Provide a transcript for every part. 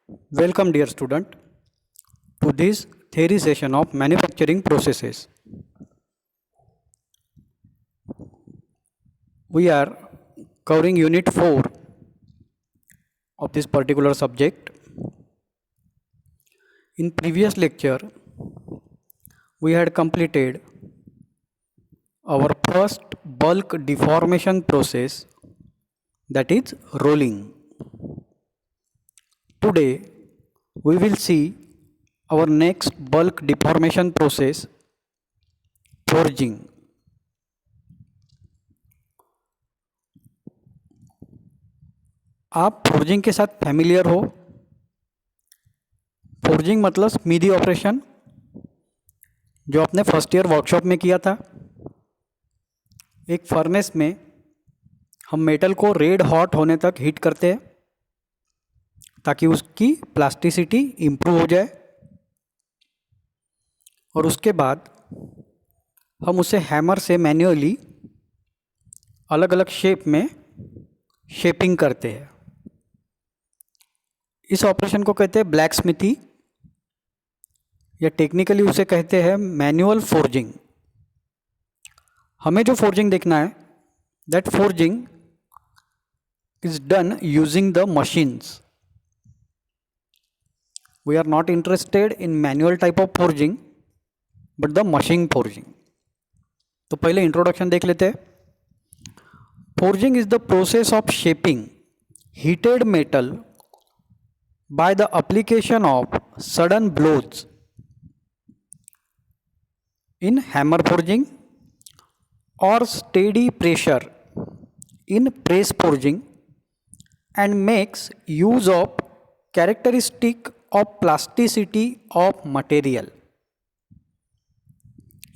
Welcome, dear student, to this theory session of manufacturing processes. We are covering Unit 4 of this particular subject. In previous lecture, we had completed our first bulk deformation process, that is rolling. Today, we will see our next bulk deformation process, forging. आप forging के साथ familiar हो? Forging मतलब स्मीदी operation जो आपने first year workshop में किया था। एक फर्नेस में हम मेटल को रेड हॉट होने तक हीट करते हैं ताकि उसकी प्लास्टिसिटी इम्प्रूव हो जाए, और उसके बाद हम उसे हैमर से मैन्युअली अलग अलग शेप में शेपिंग करते हैं। इस ऑपरेशन को कहते हैं ब्लैक स्मिथी, या टेक्निकली उसे कहते हैं मैनुअल फोर्जिंग। हमें जो फोर्जिंग देखना है, that forging is done using the machines. We are not interested in manual type of forging but the machine forging. तो पहले इंट्रोडक्शन देख लेते हैं। Forging is the process of shaping heated metal by the application of sudden blows in hammer forging or steady pressure in press forging, and makes use of characteristic of plasticity of material.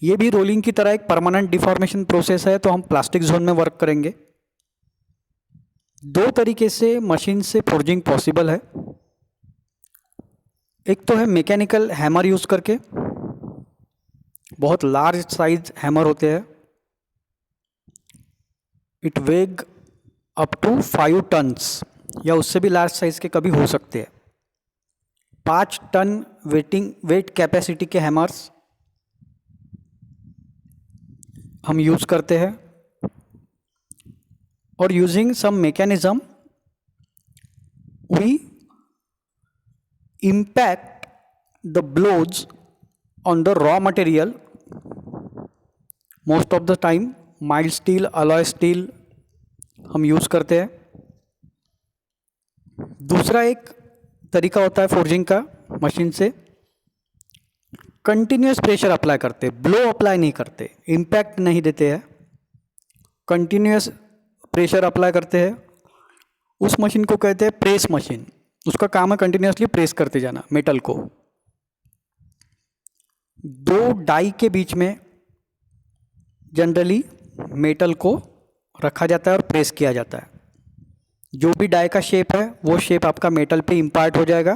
ये भी rolling की तरह एक permanent deformation process है, तो हम plastic zone में work करेंगे। दो तरीके से मशीन से फोर्जिंग पॉसिबल है। एक तो है मैकेनिकल हैमर यूज़ करके, बहुत लार्ज साइज हैमर होते हैं, इट वेग अप टू 5 टन्स या उससे भी लार्ज साइज के कभी हो सकते हैं। 5 टन वेट कैपेसिटी के हैमर्स हम यूज़ करते हैं, और using some mechanism we impact the blows on the raw material. Most of the time mild steel, alloy steel हम यूज़ करते हैं। दूसरा एक तरीका होता है फोर्जिंग का, मशीन से कंटिन्यूस प्रेशर अप्लाई करते हैं, ब्लो अप्लाई नहीं करते, इम्पैक्ट नहीं देते हैं, कंटिन्यूस प्रेशर अप्लाई करते हैं। उस मशीन को कहते हैं प्रेस मशीन। उसका काम है कंटिन्यूसली प्रेस करते जाना मेटल को। दो डाई के बीच में जनरली मेटल को रखा जाता है और प्रेस किया जाता है। जो भी डाई का शेप है वो शेप आपका मेटल पे इम्पार्ट हो जाएगा,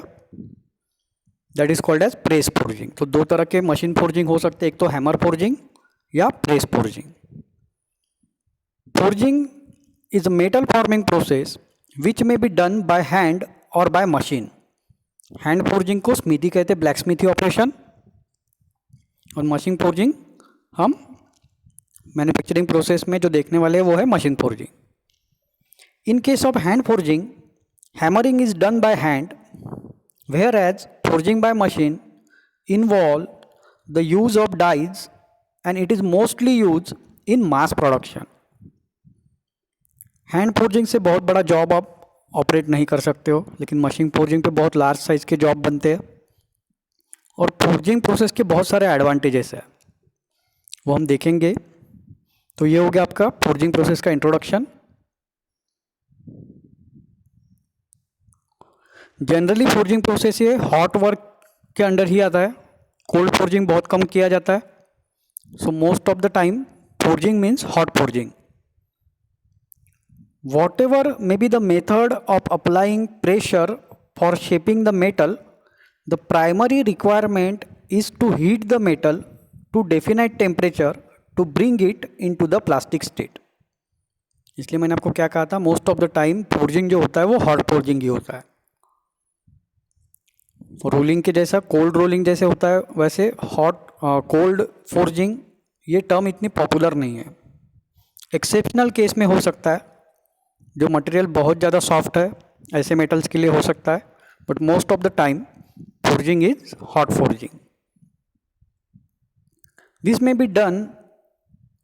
that is called as press forging. तो दो तरह के मशीन फोर्जिंग हो सकते हैं, एक तो हैमर फोर्जिंग या press forging. Forging is a metal forming process which may be done by hand और बाय मशीन। हैंड फोर्जिंग को स्मिथी कहते हैं, ब्लैक स्मिथी ऑपरेशन, और मशीन फोर्जिंग हम मैन्युफैक्चरिंग प्रोसेस में जो देखने वाले हैं वो है machine forging. In case of hand forging, hammering is done by hand, whereas forging by machine involve the use of dies and it is mostly use in mass production. Hand forging से बहुत बड़ा job आप operate नहीं कर सकते हो, लेकिन machine forging पे बहुत लार्ज साइज के जॉब बनते हैं। और फोर्जिंग प्रोसेस के बहुत सारे एडवांटेजेस है, वो हम देखेंगे। तो ये हो गया आपका फोर्जिंग प्रोसेस का इंट्रोडक्शन। जनरली फोर्जिंग प्रोसेस ये हॉट वर्क के अंडर ही आता है, कोल्ड फोर्जिंग बहुत कम किया जाता है। So most of the time forging means hot forging. Whatever may be the method of applying pressure for shaping the metal, the primary requirement is to heat the metal to definite temperature to bring it into the plastic state. इसलिए मैंने आपको क्या कहा था, most of the time forging जो होता है वो हॉट फोर्जिंग ही होता है। रोलिंग के जैसा, कोल्ड रोलिंग जैसे होता है वैसे हॉट कोल्ड फोर्जिंग ये टर्म इतनी पॉपुलर नहीं है। एक्सेप्शनल केस में हो सकता है, जो मटेरियल बहुत ज़्यादा सॉफ्ट है ऐसे मेटल्स के लिए हो सकता है, but most of the time forging is hot forging. This may be done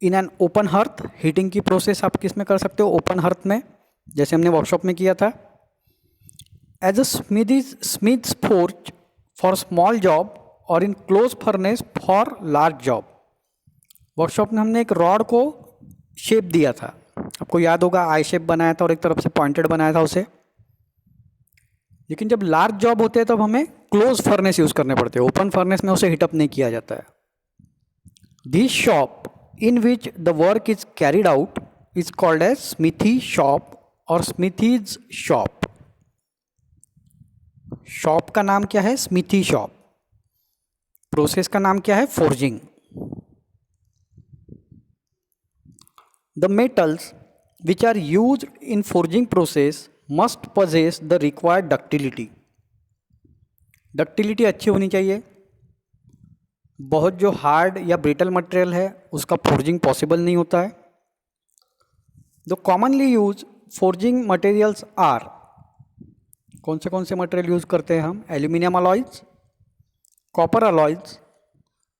in an open hearth. Heating की प्रोसेस आप किस में कर सकते हो? ओपन हर्थ में, जैसे हमने वर्कशॉप में किया था। As a smith's forge for small job और in close furnace for large job. Workshop में हमने एक रॉड को शेप दिया था, आपको याद होगा, आई शेप बनाया था और एक तरफ से पॉइंटेड बनाया था उसे। लेकिन जब लार्ज जॉब होते हैं तब हमें क्लोज फर्नेस यूज करने पड़ते हैं, ओपन फर्नेस में उसे हीटअप नहीं किया जाता है। This shop in which the work is carried out is called as smithy shop और स्मिथीज शॉप। शॉप का नाम क्या है? Smithy shop. प्रोसेस का नाम क्या है? Forging. The metals which are used in forging process must possess the required ductility. Ductility अच्छी होनी चाहिए। बहुत जो हार्ड या ब्रिटल मटेरियल है उसका फोर्जिंग पॉसिबल नहीं होता है। The commonly use forging materials are, कौन से मटेरियल यूज करते हैं हम? Aluminium alloys, copper alloys,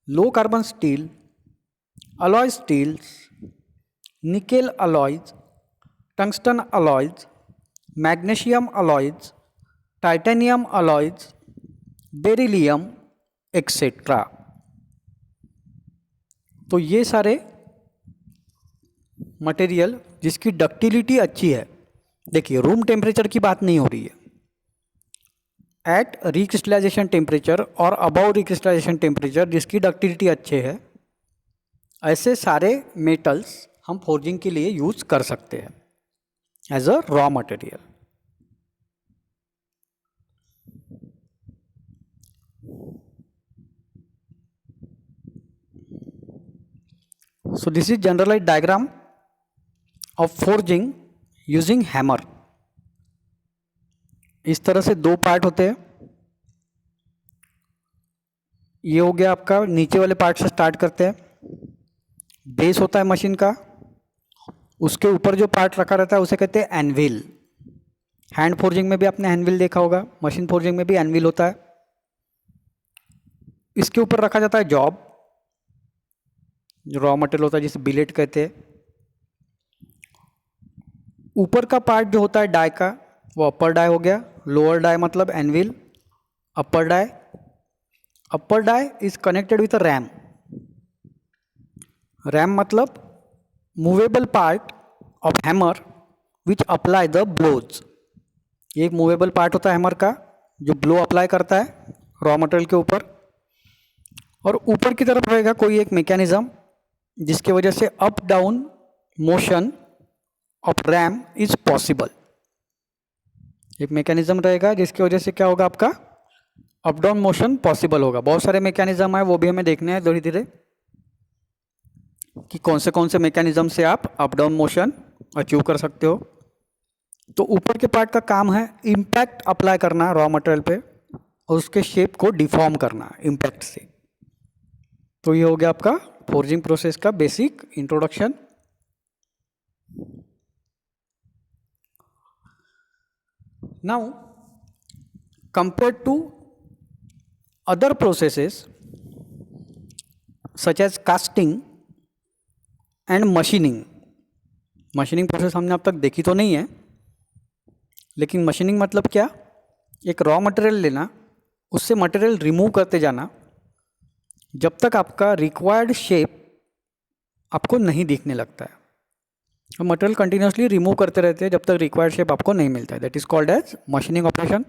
low carbon steel, alloy steels, nickel alloys, tungsten alloys, magnesium alloys, titanium alloys, beryllium etcetera. तो ये सारे मटेरियल जिसकी डक्टिलिटी अच्छी है, देखिए रूम टेम्परेचर की बात नहीं हो रही है, एट रिक्रिस्टलाइजेशन टेम्परेचर और अबव रिक्रिस्टलाइजेशन टेम्परेचर जिसकी डक्टिलिटी अच्छे है, ऐसे सारे मेटल्स हम फोर्जिंग के लिए यूज कर सकते हैं as a raw material. So this is generalize diagram of forging using hammer. इस तरह से दो पार्ट होते हैं। ये हो गया आपका, नीचे वाले पार्ट से स्टार्ट करते हैं। बेस होता है मशीन का, उसके ऊपर जो पार्ट रखा रहता है उसे कहते हैं एनविल। हैंड फोर्जिंग में भी आपने एनविल देखा होगा, मशीन फोर्जिंग में भी एनविल होता है। इसके ऊपर रखा जाता है जॉब, जो रॉ मटेरियल होता है जिसे बिलेट कहते हैं। ऊपर का पार्ट जो होता है डाई का, वो अपर डाई हो गया। लोअर डाई मतलब anvil, upper die. Upper die is connected with a ram. Ram मतलब movable part of hammer which apply the blows. ये एक मूवेबल पार्ट होता है हैमर का जो ब्लो अप्लाई करता है रॉ मटेरियल के ऊपर। और ऊपर की तरफ रहेगा कोई एक मैकेनिज्म जिसकी वजह से up down motion of RAM is possible. एक मैकेनिज्म रहेगा जिसकी वजह से क्या होगा, आपका अप डाउन मोशन पॉसिबल होगा। बहुत सारे मैकेनिज्म है, वो भी हमें देखने हैं धीरे धीरे कि कौन से मैकेनिज्म से आप अप डाउन मोशन अचीव कर सकते हो। तो ऊपर के पार्ट का काम है इम्पैक्ट अप्लाई करना रॉ मटेरियल पे और उसके शेप को डिफॉर्म करना इम्पैक्ट से। तो ये हो गया आपका फोर्जिंग प्रोसेस का basic introduction. Now compare to other processes such as casting and machining. Machining process हमने अब तक देखी तो नहीं है, लेकिन मशीनिंग मतलब क्या? एक रॉ मटेरियल लेना, उससे मटेरियल रिमूव करते जाना जब तक आपका रिक्वायर्ड शेप आपको नहीं दिखने लगता है। और मटेरियल कंटिन्यूसली रिमूव करते रहते हैं जब तक रिक्वायर्ड शेप आपको नहीं मिलता है। That is called as machining operation.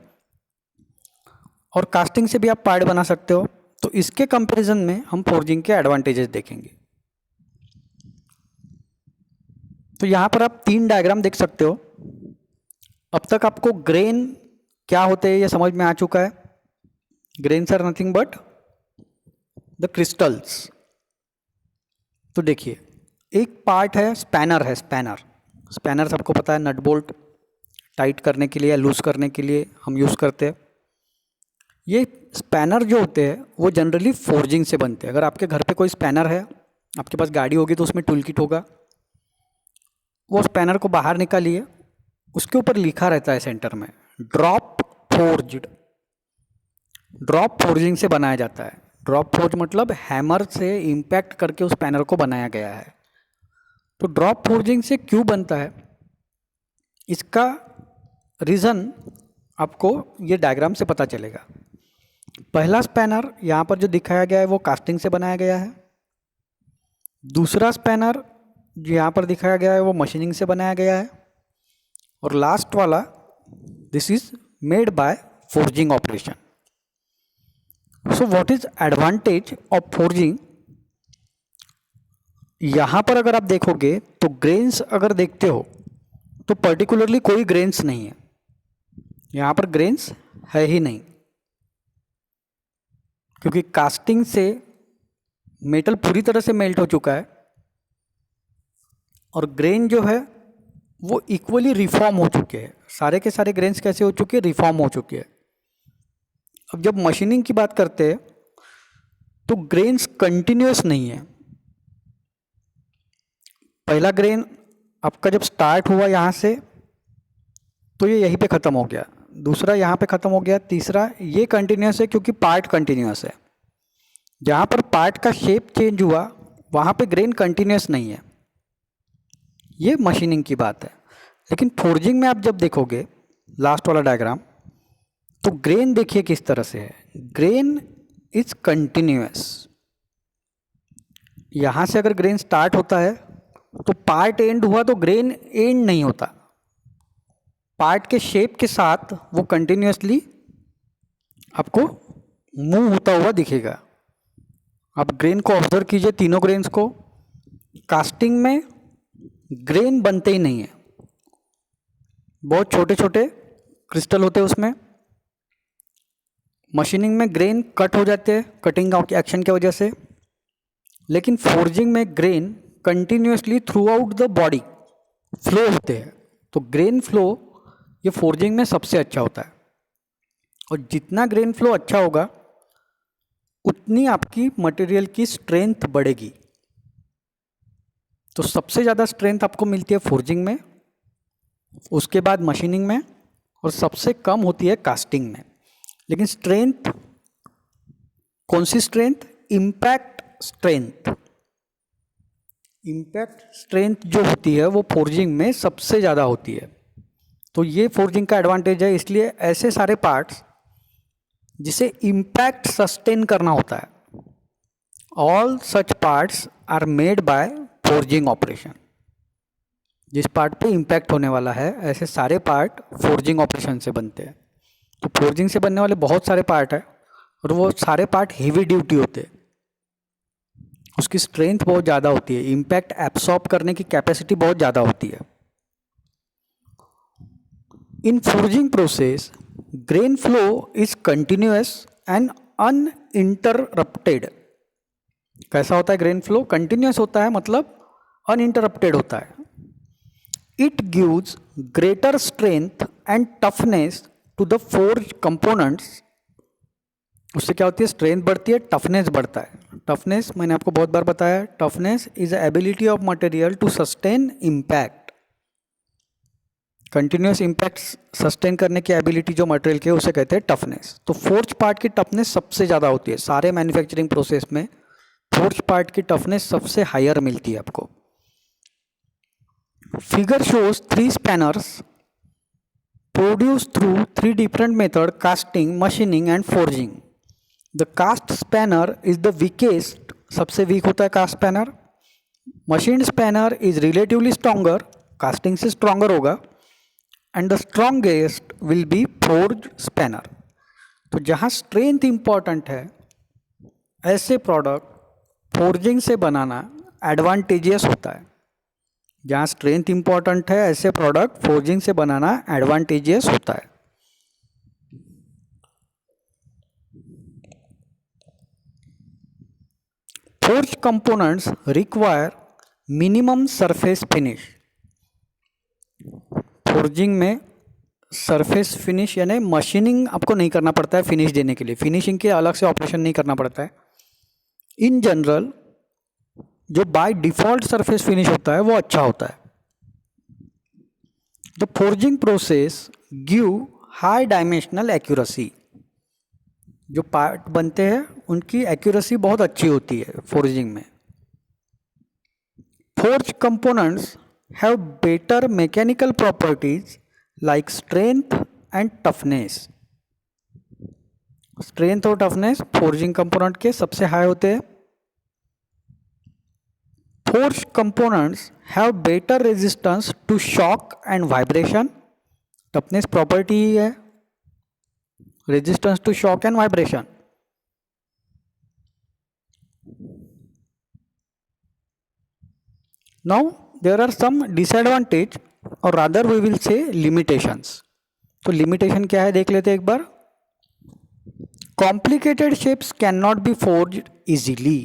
और कास्टिंग से भी आप पार्ट बना सकते हो। तो इसके कंपैरिजन में हम फोर्जिंग के एडवांटेजेस देखेंगे। तो यहाँ पर आप 3 डायग्राम देख सकते हो। अब तक आपको ग्रेन क्या होते हैं ये समझ में आ चुका है। Grains are nothing but the crystals. तो देखिए, एक पार्ट है स्पैनर है। स्पैनर सबको पता है, नट बोल्ट टाइट करने के लिए या लूज करने के लिए हम यूज़ करते हैं। ये स्पैनर जो होते हैं वो जनरली फोर्जिंग से बनते हैं। अगर आपके घर पे कोई स्पैनर है, आपके पास गाड़ी होगी तो उसमें टूल किट होगा, वो स्पैनर को बाहर निकालिए, उसके ऊपर लिखा रहता है सेंटर में ड्रॉप फोर्ज्ड। ड्रॉप फोर्जिंग से बनाया जाता है। ड्रॉप फोर्ज मतलब हैमर से इम्पैक्ट करके उस पैनल को बनाया गया है। तो ड्रॉप फोर्जिंग से क्यों बनता है, इसका रीज़न आपको ये डायग्राम से पता चलेगा। पहला स्पैनर यहाँ पर जो दिखाया गया है वो कास्टिंग से बनाया गया है। दूसरा स्पैनर जो यहाँ पर दिखाया गया है वो मशीनिंग से बनाया गया है। और लास्ट वाला this is made by forging operation. So what is advantage of forging? यहाँ पर अगर आप देखोगे तो ग्रेन्स अगर देखते हो तो पर्टिकुलरली कोई ग्रेन्स नहीं है, यहाँ पर ग्रेन्स है ही नहीं, क्योंकि कास्टिंग से मेटल पूरी तरह से मेल्ट हो चुका है और ग्रेन जो है वो इक्वली रिफॉर्म हो चुके हैं। सारे के सारे ग्रेन्स कैसे हो चुके हैं? रिफॉर्म हो चुके हैं। अब जब मशीनिंग की बात करते हैं तो ग्रेन्स कंटिन्यूस नहीं है। पहला ग्रेन आपका जब स्टार्ट हुआ यहाँ से तो ये यहीं पे ख़त्म हो गया, दूसरा यहाँ पे ख़त्म हो गया, तीसरा ये कंटिन्यूस है क्योंकि पार्ट कंटिन्यूस है। जहाँ पर पार्ट का शेप चेंज हुआ वहाँ पे ग्रेन कंटिन्यूस नहीं है। ये मशीनिंग की बात है। लेकिन फोर्जिंग में आप जब देखोगे लास्ट वाला डायग्राम तो ग्रेन देखिए किस तरह से है। Grain is continuous. यहाँ से अगर ग्रेन स्टार्ट होता है तो पार्ट एंड हुआ तो ग्रेन एंड नहीं होता, पार्ट के शेप के साथ वो कंटिन्यूसली आपको मूव होता हुआ दिखेगा। आप ग्रेन को ऑब्जर्व कीजिए, तीनों ग्रेन्स को। कास्टिंग में ग्रेन बनते ही नहीं है, बहुत छोटे छोटे क्रिस्टल होते हैं उसमें। मशीनिंग में ग्रेन कट हो जाते हैं कटिंग एक्शन की वजह से, लेकिन फोर्जिंग में grain continuously through out the body flow होते हैं। तो ग्रेन फ्लो ये फोर्जिंग में सबसे अच्छा होता है, और जितना ग्रेन फ्लो अच्छा होगा उतनी आपकी मटेरियल की स्ट्रेंथ बढ़ेगी। तो सबसे ज़्यादा स्ट्रेंथ आपको मिलती है फोर्जिंग में, उसके बाद मशीनिंग में, और सबसे कम होती है कास्टिंग में। लेकिन स्ट्रेंथ कौन सी strength? Impact strength. Impact strength जो होती है वो फोर्जिंग में सबसे ज़्यादा होती है। तो ये फोर्जिंग का एडवांटेज है। इसलिए ऐसे सारे पार्ट्स जिसे इम्पैक्ट सस्टेन करना होता है, all such parts are made by forging operation. जिस पार्ट पे इम्पैक्ट होने वाला है ऐसे सारे पार्ट फोर्जिंग ऑपरेशन से बनते हैं। तो फोर्जिंग से बनने वाले बहुत सारे पार्ट हैं और वो सारे पार्ट हेवी ड्यूटी होते हैं, उसकी स्ट्रेंथ बहुत ज़्यादा होती है, इम्पैक्ट एब्सॉर्ब करने की कैपेसिटी बहुत ज़्यादा होती है। In forging process grain flow is continuous and uninterrupted. कैसा होता है ग्रेन फ्लो? कंटिन्यूअस होता है, मतलब अनइंटरप्टेड होता है। It gives greater strength and toughness to the forge components. उससे क्या होती है? स्ट्रेंथ बढ़ती है, टफनेस बढ़ता है। टफनेस मैंने आपको बहुत बार बताया, toughness is ability of material to sustain impact. Continuous impact sustain करने की एबिलिटी जो मटेरियल की है उसे कहते हैं टफनेस। तो फोर्ज पार्ट की टफनेस सबसे ज़्यादा होती है। सारे मैन्युफैक्चरिंग प्रोसेस में फोर्ज पार्ट की टफनेस सबसे हायर मिलती है आपको। Figure shows 3 spanners produced through 3 different methods: casting, machining and forging. The cast spanner is the weakest, सबसे वीक होता है cast spanner. Machine spanner is relatively stronger, casting से स्ट्रॉन्गर होगा। And the strongest will be forge spanner. तो जहाँ strength important है ऐसे product forging से बनाना एडवांटेजियस होता है। जहाँ स्ट्रेंथ इंपॉर्टेंट है ऐसे प्रोडक्ट फोर्जिंग से बनाना एडवांटेजियस होता है। Forge components require minimum surface finish. Forging में सरफेस फिनिश यानी मशीनिंग आपको नहीं करना पड़ता है फिनिश देने के लिए, फिनिशिंग के अलग से ऑपरेशन नहीं करना पड़ता है। इन जनरल जो बाय डिफ़ॉल्ट सरफेस फिनिश होता है वो अच्छा होता है। The forging process give high dimensional accuracy, जो पार्ट बनते हैं उनकी एक्यूरेसी बहुत अच्छी होती है फोर्जिंग में। Forge components have better mechanical properties like strength and toughness. Strength और टफनेस फोर्जिंग कंपोनेंट के सबसे हाई होते हैं। Forge components have better resistance to shock and vibration. Toughness property ही है resistance to shock and vibration. Now there are some disadvantage or rather we will say limitations। तो limitation क्या है देख लेते हैं एक बार। Complicated shapes can not be forged easily.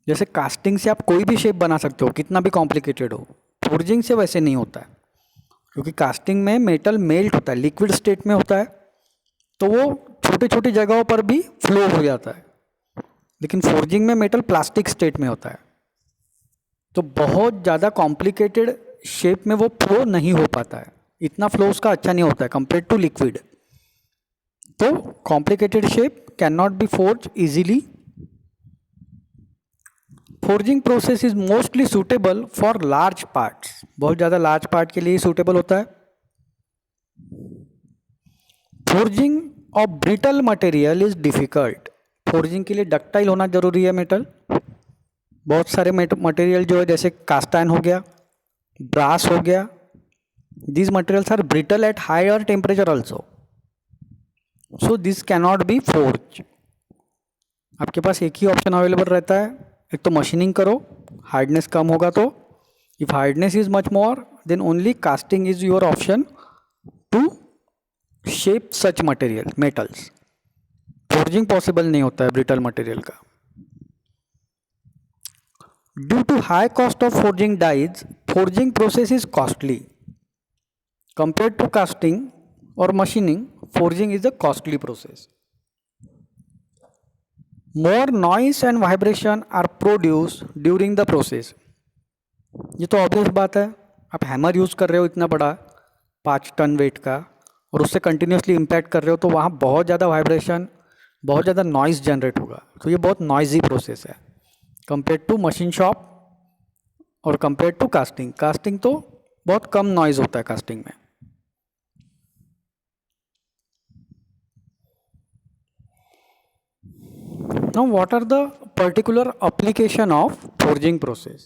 जैसे कास्टिंग से आप कोई भी शेप बना सकते हो कितना भी कॉम्प्लिकेटेड हो, फोर्जिंग से वैसे नहीं होता है, क्योंकि कास्टिंग में मेटल मेल्ट होता है, लिक्विड स्टेट में होता है, तो वो छोटी छोटी जगहों पर भी फ्लो हो जाता है। लेकिन फोर्जिंग में मेटल प्लास्टिक स्टेट में होता है, तो बहुत ज़्यादा कॉम्प्लिकेटेड शेप में वो फ्लो नहीं हो पाता है, इतना फ्लो उसका अच्छा नहीं होता है कंपेयर टू लिक्विड। तो complicated shape can not B forge easily. Forging process is mostly suitable for large parts, बहुत ज़्यादा लार्ज पार्ट के लिए सूटेबल होता है। Forging of brittle material is difficult, forging के लिए डक्टाइल होना जरूरी है मेटल। बहुत सारे मटेरियल जो है जैसे कास्टाइन हो गया, ब्रास हो गया, these materials are brittle at higher temperature also, so this cannot be forged। आपके पास एक ही ऑप्शन अवेलेबल रहता है, एक तो मशीनिंग करो, हार्डनेस कम होगा तो, if hardness is much more than only casting is your option to shape such material metals. Forging possible नहीं होता है ब्रिटल मटेरियल का। Due to high cost of forging dies, forging process is costly compared to casting or machining। forging is a costly process। more noise and vibration are produced during the process। ये तो obvious बात है, आप hammer use कर रहे हो इतना बड़ा 5 टन वेट का और उससे कंटिन्यूसली इम्पैक्ट कर रहे हो, तो वहाँ बहुत ज़्यादा वाइब्रेशन, बहुत ज़्यादा नॉइज़ जनरेट होगा, तो ये बहुत नॉइजी प्रोसेस है कंपेयर टू मशीन शॉप और कंपेयर टू कास्टिंग। कास्टिंग तो बहुत कम नॉइज़ होता है कास्टिंग में। Now what are the particular application of forging process?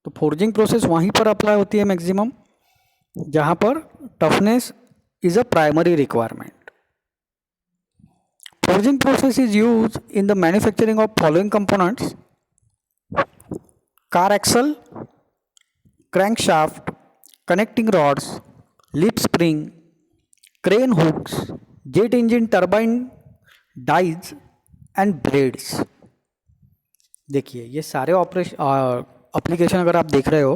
तो forging process वहीं पर अप्लाई होती है मैक्सिमम जहाँ पर toughness is a primary requirement. Forging process is used in the manufacturing of following components: car axle, crankshaft, connecting rods, lip spring, crane hooks, jet engine turbine dies and blades. देखिए ये सारे application अगर आप देख रहे हो,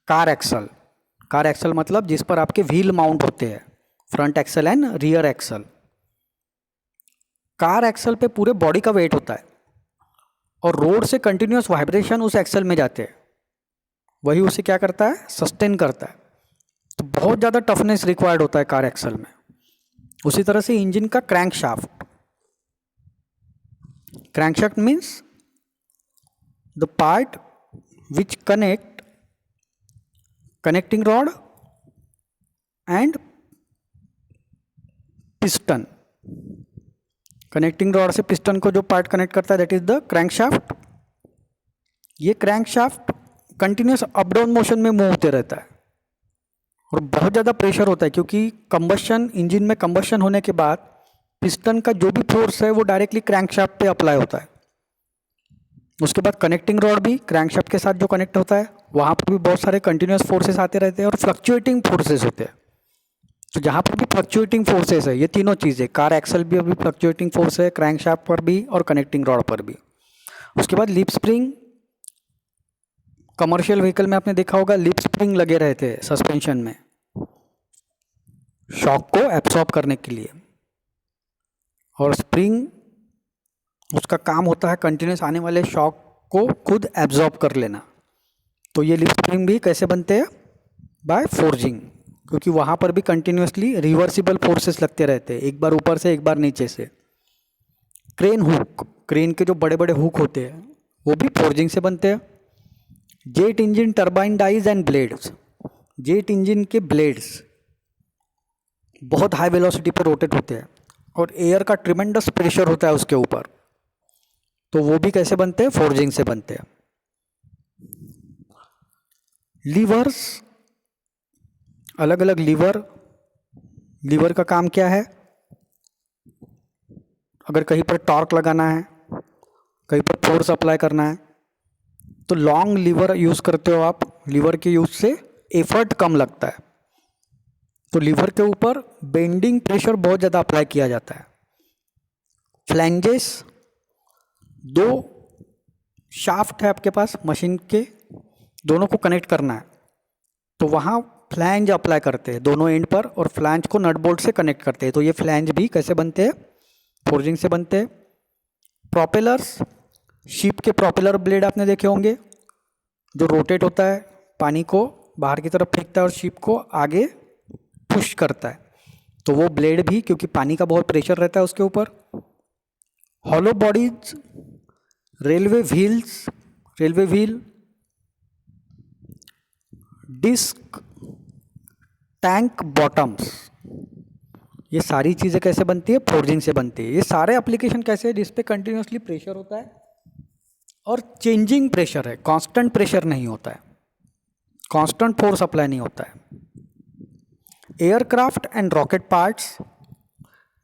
car axle मतलब जिस पर आपके व्हील माउंट होते हैं, front axle and rear axle. Car axle पे पूरे बॉडी का वेट होता है और रोड से कंटिन्यूस वाइब्रेशन उस एक्सल में जाते हैं, वही उसे क्या करता है, सस्टेन करता है। तो बहुत ज़्यादा टफनेस रिक्वायर्ड होता है कार एक्सल में। उसी तरह से इंजन का crankshaft, crankshaft means the part which connecting rod and piston। Connecting rod से पिस्टन को जो पार्ट कनेक्ट करता है दैट इज द क्रैंकशाफ्ट। ये crankshaft continuous up down motion में मूव होते रहता है और बहुत ज़्यादा प्रेशर होता है, क्योंकि कंबशन, इंजन में कंबशन होने के बाद पिस्टन का जो भी फोर्स है वो डायरेक्टली क्रैंकशाफ्ट पे अप्लाई होता है। उसके बाद कनेक्टिंग रॉड भी क्रैंकशाफ्ट के साथ जो कनेक्ट होता है वहाँ पर भी बहुत सारे कंटिन्यूस फोर्सेस आते रहते हैं और फ्लक्चुएटिंग फोर्सेस होते हैं। तो जहाँ पर भी फ्लक्चुएटिंग फोर्सेस है, ये तीनों चीज़ें, कार एक्सल भी अभी फ्लक्चुएटिंग फोर्स है, क्रैंकशाफ्ट पर भी और कनेक्टिंग रॉड पर भी। उसके बाद लिप स्प्रिंग, कमर्शियल व्हीकल में आपने देखा होगा लिप स्प्रिंग लगे रहते हैं सस्पेंशन में, शॉक को एब्सॉर्ब करने के लिए, और स्प्रिंग उसका काम होता है कंटिन्यूस आने वाले शॉक को खुद एब्जॉर्ब कर लेना। तो ये लिप स्प्रिंग भी कैसे बनते हैं? बाय फोर्जिंग, क्योंकि वहाँ पर भी कंटिन्यूसली रिवर्सिबल फोर्सेस लगते रहते हैं, एक बार ऊपर से एक बार नीचे से। क्रेन हुक, क्रेन के जो बड़े बड़े हुक होते हैं वो भी फोर्जिंग से बनते हैं। Jet engine turbine dies and blades, jet engine के ब्लेड्स बहुत हाई वेलोसिटी पर रोटेट होते हैं और एयर का ट्रिमेंडस प्रेशर होता है उसके ऊपर, तो वो भी कैसे बनते हैं? फोर्जिंग से बनते हैं। लीवर्स, अलग अलग लीवर, लीवर का काम क्या है? अगर कहीं पर टॉर्क लगाना है, कहीं पर फोर्स अप्लाई करना है, तो लॉन्ग लीवर यूज़ करते हो आप। लीवर के यूज से एफर्ट कम लगता है, तो लीवर के ऊपर बेंडिंग प्रेशर बहुत ज़्यादा अप्लाई किया जाता है। फ्लैंजेस, दो शाफ्ट है आपके पास मशीन के, दोनों को कनेक्ट करना है, तो वहाँ फ्लैंज अप्लाई करते हैं दोनों एंड पर, और फ्लैंज को नट बोल्ट से कनेक्ट करते हैं। तो ये फ्लैंज भी कैसे बनते हैं? फोर्जिंग से बनते हैं। प्रोपेलर्स, शिप के प्रोपेलर ब्लेड आपने देखे होंगे, जो रोटेट होता है, पानी को बाहर की तरफ फेंकता है और शिप को आगे पुश करता है, तो वो ब्लेड भी, क्योंकि पानी का बहुत प्रेशर रहता है उसके ऊपर। Hollow bodies, railway wheels, railway wheel, disc, tank bottoms, ये सारी चीज़ें कैसे बनती है? फोर्जिंग से बनती है। ये सारे एप्लीकेशन कैसे है? जिस पे कंटिन्यूसली प्रेशर होता है और चेंजिंग प्रेशर है, कांस्टेंट प्रेशर नहीं होता है, कांस्टेंट फोर्स अप्लाई नहीं होता है। Aircraft and rocket parts,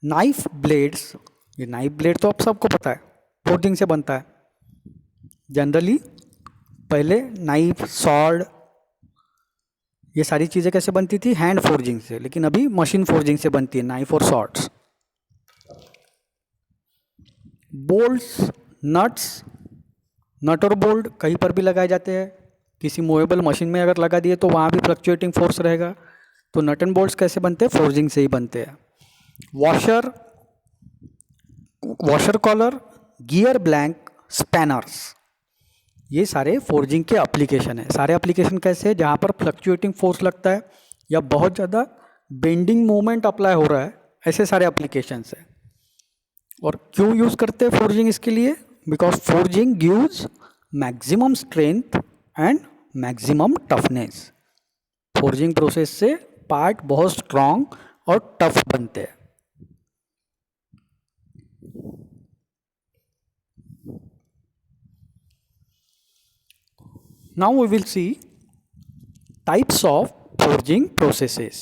knife blades, ये नाइफ ब्लेड तो आप सबको पता है फोर्जिंग से बनता है। जनरली पहले नाइफ, सॉर्ड, ये सारी चीज़ें कैसे बनती थी? हैंड फोर्जिंग से, लेकिन अभी मशीन फोर्जिंग से बनती है नाइफ और सॉर्ड्स। बोल्ट्स, नट्स, नट और बोल्ट कहीं पर भी लगाए जाते हैं। किसी मूवेबल मशीन में अगर लगा दिए तो वहाँ भी फ्लक्चुएटिंग फोर्स रहेगा। तो नट एंड बोल्ट्स कैसे बनते हैं? फोर्जिंग से ही बनते हैं। Washer, washer collar, gear blank, spanners, ये सारे फोर्जिंग के एप्लीकेशन है। सारे एप्लीकेशन कैसे है? जहाँ पर फ्लक्चुएटिंग फोर्स लगता है या बहुत ज़्यादा बेंडिंग मूवमेंट अप्लाई हो रहा है, ऐसे सारे एप्लीकेशंस है। और क्यों यूज़ करते हैं फोर्जिंग इसके लिए? Because forging gives maximum strength and maximum toughness. Forging process से पार्ट बहुत स्ट्रॉन्ग और टफ बनते हैं। Now we will see types of forging processes.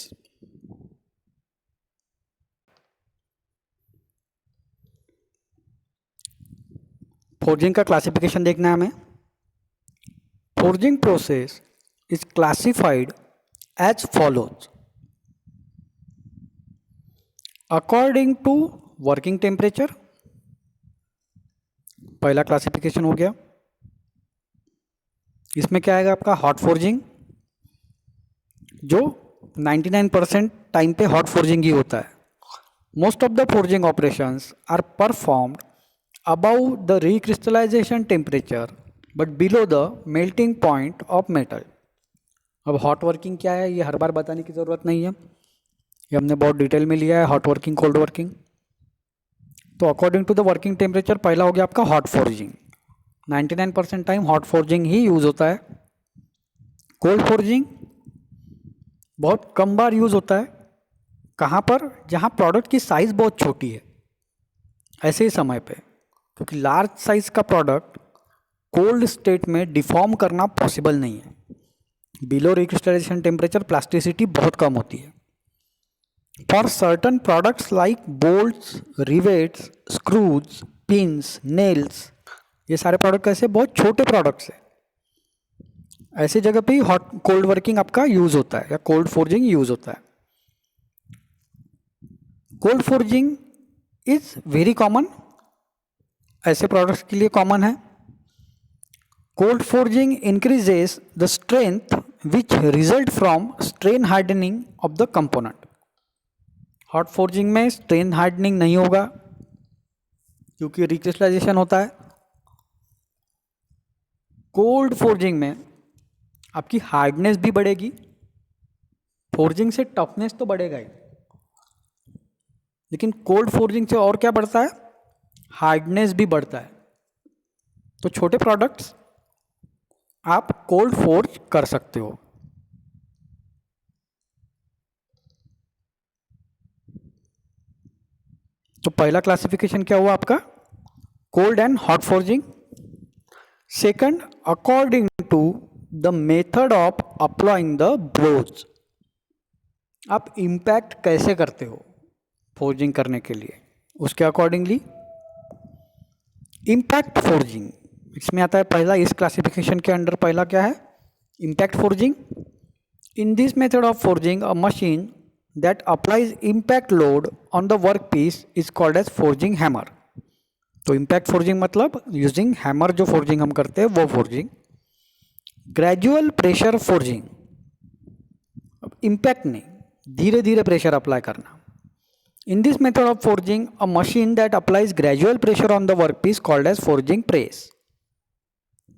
Forging का क्लासिफिकेशन देखना है हमें। Forging process is classified as follows according to working temperature, पहला क्लासिफिकेशन हो गया। इसमें क्या आएगा आपका? हॉट फोर्जिंग, जो 99% टाइम पे हॉट फोर्जिंग ही होता है। Most of the forging operations are performed above the recrystallization temperature but below the melting point of metal। अब हॉट वर्किंग क्या है ये हर बार बताने की ज़रूरत नहीं है, ये हमने बहुत डिटेल में लिया है। Hot working, cold working. तो according to the working temperature पहला हो गया आपका hot forging, 99% time hot forging ही यूज़ होता है। कोल्ड फोर्जिंग बहुत कम बार यूज़ होता है। कहाँ पर? जहाँ प्रोडक्ट की साइज़ बहुत छोटी है, ऐसे ही समय पे, क्योंकि लार्ज साइज का प्रोडक्ट कोल्ड स्टेट में डिफॉर्म करना पॉसिबल नहीं है। बिलो रिक्रिस्टलाइजेशन टेम्परेचर प्लास्टिसिटी बहुत कम होती है। For certain products like bolts, rivets, screws, pins, nails, ये सारे प्रोडक्ट कैसे? बहुत छोटे प्रोडक्ट्स है। ऐसी जगह पे ही हॉट कोल्ड वर्किंग आपका यूज होता है या कोल्ड फोर्जिंग यूज होता है। Cold forging is very common, ऐसे प्रोडक्ट्स के लिए कॉमन है। Cold forging increases the strength which result from strain hardening of the component. Hot forging में स्ट्रेन हार्डनिंग नहीं होगा क्योंकि रिक्रिस्टलाइजेशन होता है। कोल्ड फोर्जिंग में आपकी हार्डनेस भी बढ़ेगी, फोर्जिंग से टफनेस तो बढ़ेगा ही, लेकिन कोल्ड फोर्जिंग से और क्या बढ़ता है, हार्डनेस भी बढ़ता है। तो छोटे प्रोडक्ट्स आप कोल्ड फोर्ज कर सकते हो। तो पहला क्लासिफिकेशन क्या हुआ आपका, cold and hot forging. Second, according to the method of applying the blows, आप इम्पैक्ट कैसे करते हो फोर्जिंग करने के लिए, उसके अकॉर्डिंगली। इम्पैक्ट फोर्जिंग इसमें आता है पहला, इस क्लासिफिकेशन के अंडर पहला क्या है, impact forging. In this method of forging a machine that applies impact load on the work piece is called as forging hammer. तो इम्पैक्ट फोर्जिंग मतलब यूजिंग हैमर जो फोर्जिंग हम करते हैं वो forging. Gradual pressure forging, impact नहीं, धीरे धीरे प्रेशर अप्लाई करना। In this method of forging, a machine that applies gradual pressure on the workpiece called as forging press.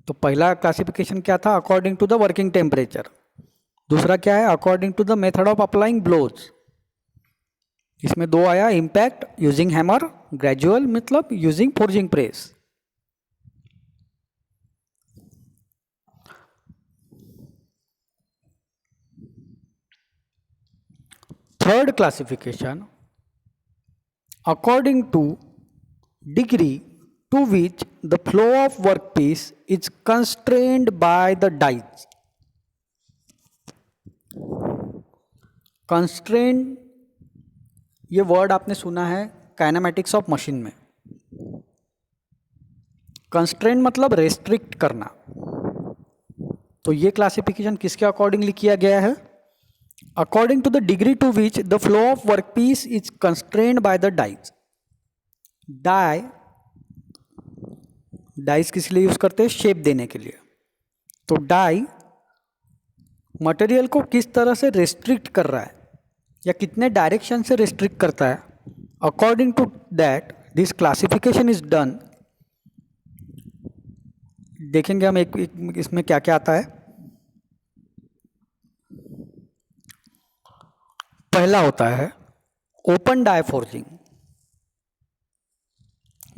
तो पहला क्लासिफिकेशन क्या था, according to the working temperature. दूसरा क्या है, according to the method of applying blows. इसमें दो आया, इम्पैक्ट यूजिंग हैमर, ग्रेजुअल मतलब using forging press. Third classification, according to degree to which the flow of workpiece is constrained by the dies. constrained ये word आपने सुना है kinematics of machine में। Constraint मतलब रेस्ट्रिक्ट करना। तो ये क्लासिफिकेशन किसके अकॉर्डिंगली किया गया है, according to the degree to which the flow of workpiece is constrained by the dies. Dies किस लिए यूज करते हैं, शेप देने के लिए। तो डाई मटेरियल को किस तरह से रेस्ट्रिक्ट कर रहा है या कितने डायरेक्शन से रेस्ट्रिक्ट करता है, according to that this classification is done. देखेंगे हम एक इसमें क्या क्या आता है। पहला होता है open die forging,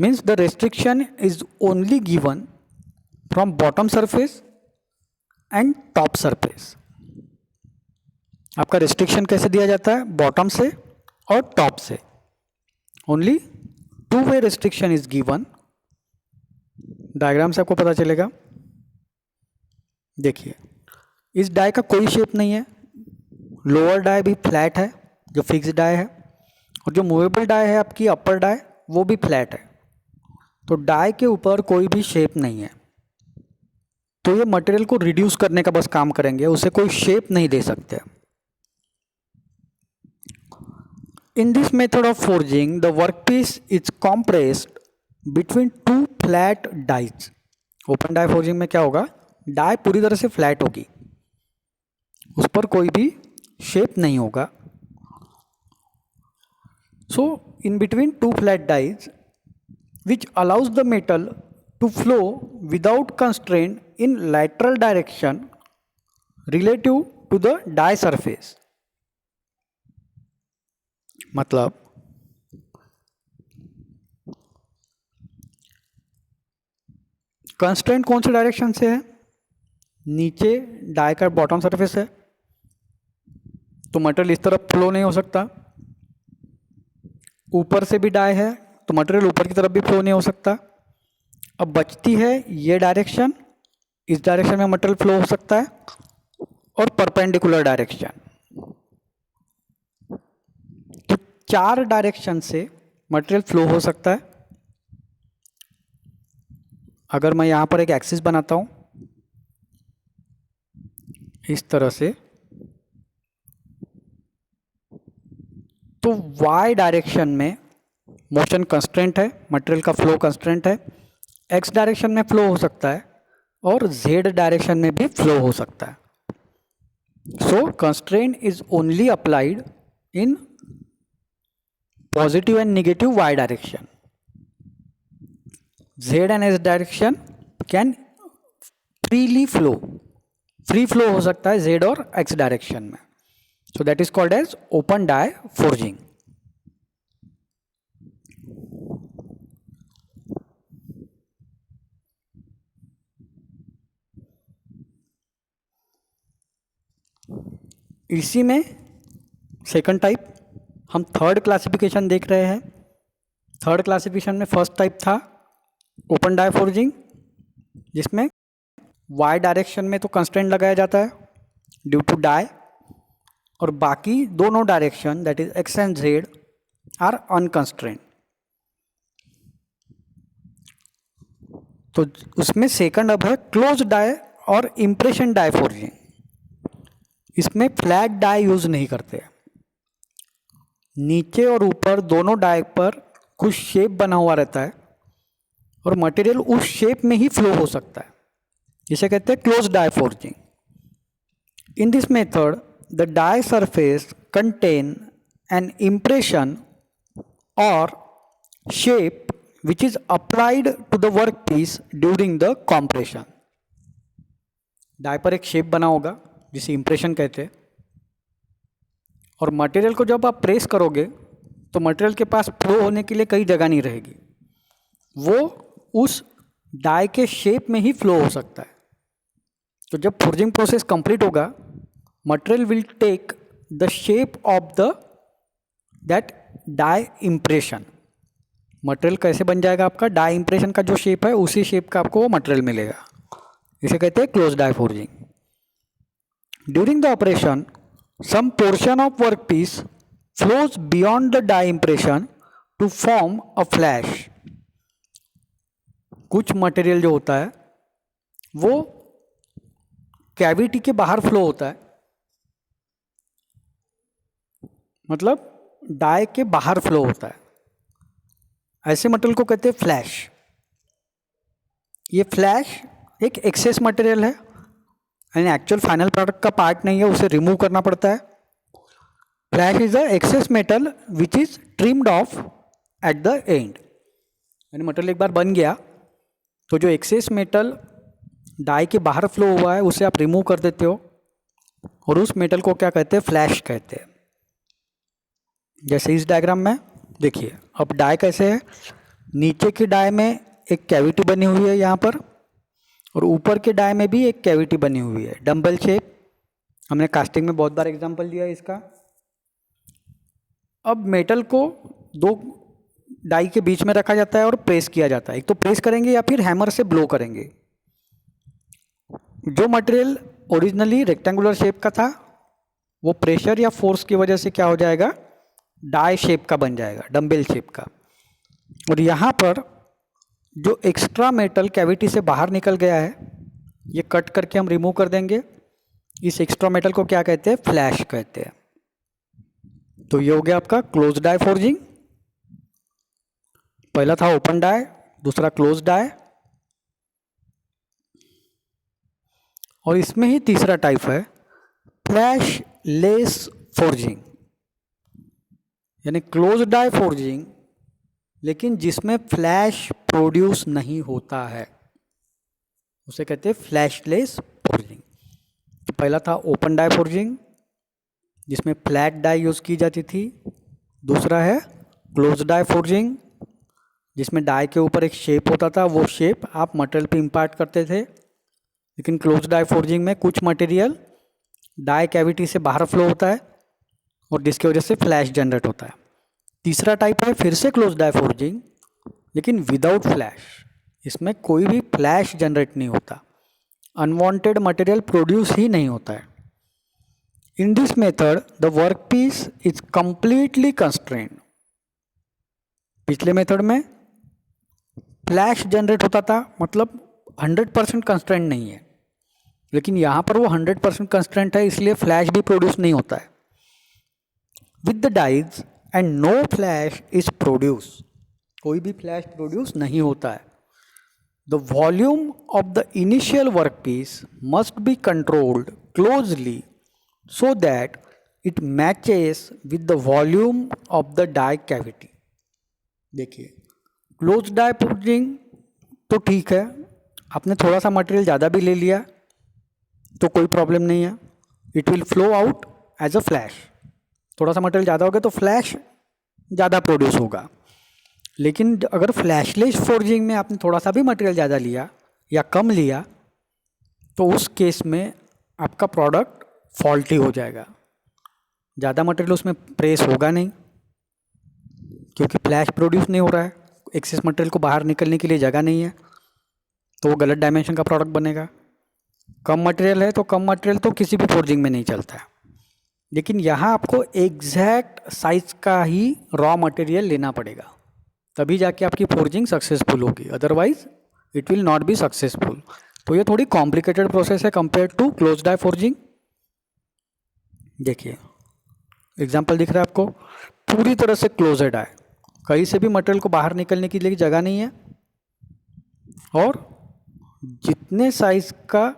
means the restriction is only given from bottom surface and top surface. आपका रेस्ट्रिक्शन कैसे दिया जाता है, बॉटम से और टॉप से। Only two way restriction is given. Diagram से आपको पता चलेगा। देखिए इस डाई का कोई शेप नहीं है, लोअर डाई भी फ्लैट है जो फिक्स डाई है, और जो मूवेबल डाई है आपकी अपर डाई वो भी फ्लैट है। तो डाई के ऊपर कोई भी शेप नहीं है, तो ये मटेरियल को रिड्यूस करने का बस काम करेंगे, उसे कोई शेप नहीं दे सकते। In this method of forging the workpiece is compressed between two flat dies. Open die forging में क्या होगा, डाई पूरी तरह से फ्लैट होगी, उस पर कोई भी शेप नहीं होगा। So in between two flat dies which allows the metal to flow without constraint in lateral direction relative to the die surface। मतलब कंस्ट्रेंट कौन से डायरेक्शन से है, नीचे डाई का बॉटम सरफेस है तो मटेरियल इस तरफ फ्लो नहीं हो सकता, ऊपर से भी डाई है तो मटेरियल ऊपर की तरफ भी फ्लो नहीं हो सकता। अब बचती है ये डायरेक्शन, इस डायरेक्शन में मटेरियल फ्लो हो सकता है, और परपेंडिकुलर डायरेक्शन। तो चार डायरेक्शन से मटेरियल फ्लो हो सकता है। अगर मैं यहाँ पर एक एक्सिस बनाता हूँ इस तरह से, तो वाई डायरेक्शन में मोशन कंस्ट्रेंट है, मटेरियल का फ्लो कंस्ट्रेंट है। एक्स डायरेक्शन में फ्लो हो सकता है और जेड डायरेक्शन में भी फ्लो हो सकता है। So constraint is only applied in positive and negative y direction, z and s direction can freely flow, free flow हो सकता है z और x डायरेक्शन में, so that is called as open die forging. इसी में second type हम third classification देख रहे हैं। थर्ड क्लासिफिकेशन में फर्स्ट टाइप था ओपन डाई फोर्जिंग, जिसमें y डायरेक्शन में तो कंस्ट्रेंट लगाया जाता है ड्यू टू डाई, और बाकी दोनों direction that is x and z are unconstraint. तो उसमें सेकंड अब है क्लोज डाई और इम्प्रेशन डाई फोर्जिंग। इसमें फ्लैट डाई यूज नहीं करते, नीचे और ऊपर दोनों डाई पर कुछ शेप बना हुआ रहता है और मटेरियल उस शेप में ही फ्लो हो सकता है, जिसे कहते हैं close die forging. In this method the die surface contain an impression और shape which is applied to the work piece during the compression. Die पर एक शेप बना होगा जिसे इम्प्रेशन कहते हैं, और मटेरियल को जब आप प्रेस करोगे तो मटेरियल के पास फ्लो होने के लिए कई जगह नहीं रहेगी, वो उस डाई के शेप में ही फ्लो हो सकता है। तो जब फोर्जिंग प्रोसेस कंप्लीट होगा, material will take the shape of the that die impression. Material कैसे बन जाएगा आपका, डाई इम्प्रेशन का जो शेप है उसी शेप का आपको वो मटेरियल मिलेगा, इसे कहते हैं close die forging. During the operation some portion of workpiece flows beyond the die impression to form a flash। कुछ मटेरियल जो होता है वो कैविटी के बाहर फ्लो होता है, मतलब डाई के बाहर फ्लो होता है, ऐसे मटेरियल को कहते हैं फ्लैश। ये फ्लैश एक एक्सेस मटेरियल है, यानी एक्चुअल फाइनल प्रोडक्ट का पार्ट नहीं है, उसे रिमूव करना पड़ता है। Flash is a excess metal which is trimmed off at the end, यानी मटेरियल एक बार बन गया तो जो एक्सेस मेटल डाई के बाहर फ्लो हुआ है उसे आप रिमूव कर देते हो, और उस मेटल को क्या कहते हैं, फ्लैश कहते हैं। जैसे इस डायग्राम में देखिए, अब डाई कैसे है, नीचे की डाई में एक कैविटी बनी हुई है यहाँ पर, और ऊपर के डाई में भी एक कैविटी बनी हुई है, डंबल शेप। हमने कास्टिंग में बहुत बार एग्जांपल दिया है इसका। अब मेटल को दो डाई के बीच में रखा जाता है और प्रेस किया जाता है, एक तो प्रेस करेंगे या फिर हैमर से ब्लो करेंगे। जो मटेरियल ओरिजिनली रेक्टेंगुलर शेप का था वो प्रेशर या फोर्स की वजह से क्या हो जाएगा, डाई शेप का बन जाएगा, डंबल शेप का। और यहाँ पर जो एक्स्ट्रा मेटल कैविटी से बाहर निकल गया है, ये कट करके हम रिमूव कर देंगे। इस एक्स्ट्रा मेटल को क्या कहते हैं, फ्लैश कहते हैं। तो ये हो गया आपका क्लोज डाई फोर्जिंग। पहला था ओपन डाई, दूसरा क्लोज डाई, और इसमें ही तीसरा टाइप है फ्लैश लेस फोर्जिंग, यानी क्लोज डाई फोर्जिंग लेकिन जिसमें फ्लैश प्रोड्यूस नहीं होता है, उसे कहते हैं फ्लैशलेस फोर्जिंग। तो पहला था ओपन डाई फोर्जिंग जिसमें फ्लैट डाई यूज़ की जाती थी। दूसरा है क्लोज डाई फोर्जिंग जिसमें डाई के ऊपर एक शेप होता था, वो शेप आप मटेरियल पे इम्पार्ट करते थे। लेकिन क्लोज डाई फोर्जिंग में कुछ मटेरियल डाई कैविटी से बाहर फ्लो होता है और जिसकी वजह से फ्लैश जनरेट होता है। तीसरा टाइप है फिर से क्लोज डाई फोर्जिंग लेकिन विदाउट फ्लैश, इसमें कोई भी फ्लैश जनरेट नहीं होता, अनवांटेड मटेरियल प्रोड्यूस ही नहीं होता है। In this method the work piece is completely constrained. पिछले मेथड में फ्लैश जनरेट होता था, मतलब 100% कंस्ट्रेंट नहीं है, लेकिन यहाँ पर वो 100% कंस्ट्रेंट है, इसलिए फ्लैश भी प्रोड्यूस नहीं होता है। With the dies and no flash is produce, कोई भी फ्लैश प्रोड्यूस नहीं होता है। The volume of the initial work piece must be controlled closely so that it matches with the volume of the die cavity। देखिए close die forging तो ठीक है, आपने थोड़ा सा मटेरियल ज़्यादा भी ले लिया तो कोई प्रॉब्लम नहीं है, it will flow out as a flash. थोड़ा सा मटेरियल ज़्यादा हो गया तो फ्लैश ज़्यादा प्रोड्यूस होगा। लेकिन अगर फ्लैशलेस फोर्जिंग में आपने थोड़ा सा भी मटेरियल ज़्यादा लिया या कम लिया तो उस केस में आपका प्रोडक्ट फॉल्टी हो जाएगा। ज़्यादा मटेरियल उसमें प्रेस होगा नहीं क्योंकि फ्लैश प्रोड्यूस नहीं हो रहा है, एक्सेस मटेरियल को बाहर निकलने के लिए जगह नहीं है, तो वो गलत डायमेंशन का प्रोडक्ट बनेगा। कम मटेरियल है तो कम मटेरियल तो किसी भी फोर्जिंग में नहीं चलता है, लेकिन यहाँ आपको एग्जैक्ट साइज का ही रॉ मटेरियल लेना पड़ेगा, तभी जाके आपकी फोर्जिंग सक्सेसफुल होगी, otherwise it will not be successful. तो ये थोड़ी कॉम्प्लिकेटेड प्रोसेस है compare to close die forging. देखिए एग्जाम्पल दिख रहा है आपको, पूरी तरह से क्लोजेड है, कहीं से भी मटेरियल को बाहर निकलने के लिए जगह नहीं है, और जितने साइज का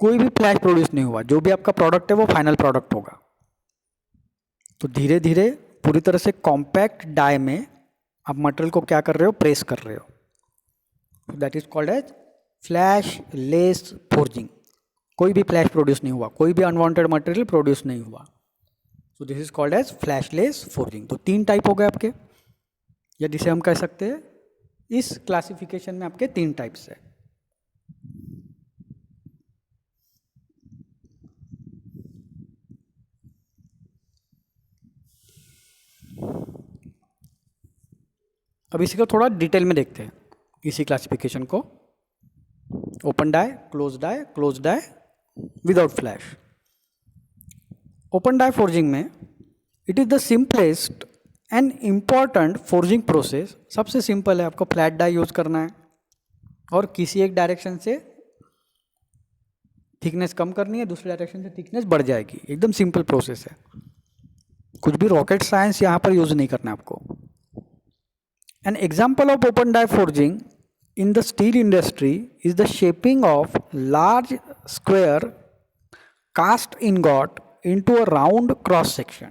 कोई भी फ्लैश प्रोड्यूस नहीं हुआ, जो भी आपका प्रोडक्ट है वो फाइनल प्रोडक्ट होगा। तो धीरे धीरे पूरी तरह से कॉम्पैक्ट डाई में आप मटेरियल को क्या कर रहे हो, प्रेस कर रहे हो, that is called as flashless forging. कोई भी फ्लैश प्रोड्यूस नहीं हुआ, कोई भी अनवांटेड मटेरियल प्रोड्यूस नहीं हुआ, so this is called as flashless forging. तो 3 टाइप हो गए आपके, या जिसे हम कह सकते हैं इस क्लासिफिकेशन में आपके 3 टाइप्स है। अब इसी को थोड़ा डिटेल में देखते हैं, इसी क्लासिफिकेशन को, open die, close die without flash. Open die forging में it is the simplest and important forging process. सबसे सिंपल है, आपको फ्लैट डाई यूज़ करना है और किसी एक डायरेक्शन से थिकनेस कम करनी है, दूसरे डायरेक्शन से थिकनेस बढ़ जाएगी, एकदम सिंपल प्रोसेस है, कुछ भी रॉकेट साइंस यहाँ पर यूज़ नहीं करना है आपको। An example of open die forging in the steel industry is the shaping of large square cast ingot into a round cross section.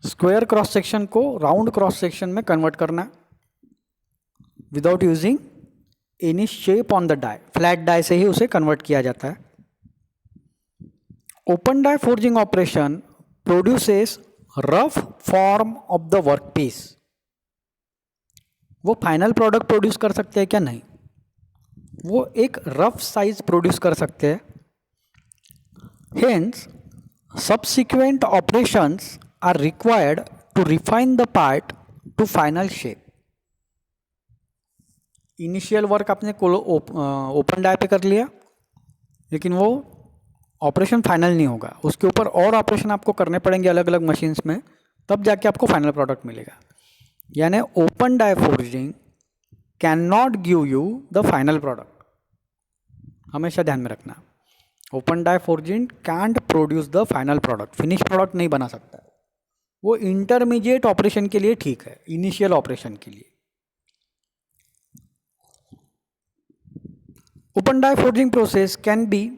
Square cross section को राउंड क्रॉस सेक्शन में convert करना without using any shape on the die, flat die से ही उसे convert किया जाता है। Open die forging operation produces rough form of the work piece. वो फाइनल प्रोडक्ट प्रोड्यूस कर सकते हैं क्या? नहीं, वो एक रफ साइज प्रोड्यूस कर सकते हैं। Hence subsequent operations are required to refine the part to final shape. Initial work आपने ओपन डाई पे कर लिया, लेकिन वो ऑपरेशन फाइनल नहीं होगा, उसके ऊपर और ऑपरेशन आपको करने पड़ेंगे अलग अलग मशीन्स में, तब जाके आपको फाइनल प्रोडक्ट मिलेगा। यानी open die forging cannot give you the final product, हमेशा ध्यान में रखना। Open die forging can't produce the final product, finish product नहीं बना सकता, वो इंटरमीडिएट ऑपरेशन के लिए ठीक है, इनिशियल ऑपरेशन के लिए। Open die forging process can be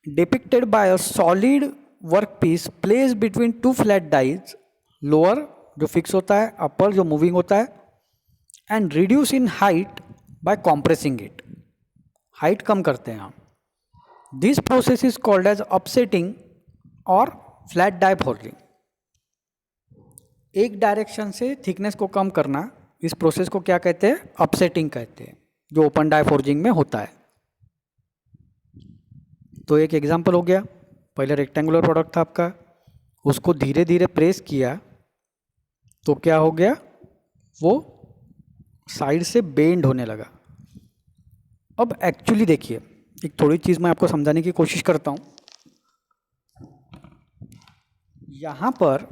depicted by a solid workpiece place between 2 flat dies, lower जो फिक्स होता है, अपर जो मूविंग होता है, and reduce in height by compressing it, height कम करते हैं हम। This process is called as upsetting और फ्लैट डाई फोर्जिंग। एक डायरेक्शन से थिकनेस को कम करना, इस प्रोसेस को क्या कहते हैं? अपसेटिंग कहते हैं, जो ओपन डाई फोर्जिंग में होता है। तो एक एग्जांपल हो गया, पहले रेक्टेंगुलर प्रोडक्ट था आपका, उसको धीरे धीरे प्रेस किया तो क्या हो गया, वो साइड से बेंड होने लगा। अब एक्चुअली देखिए, एक थोड़ी चीज़ मैं आपको समझाने की कोशिश करता हूँ। यहाँ पर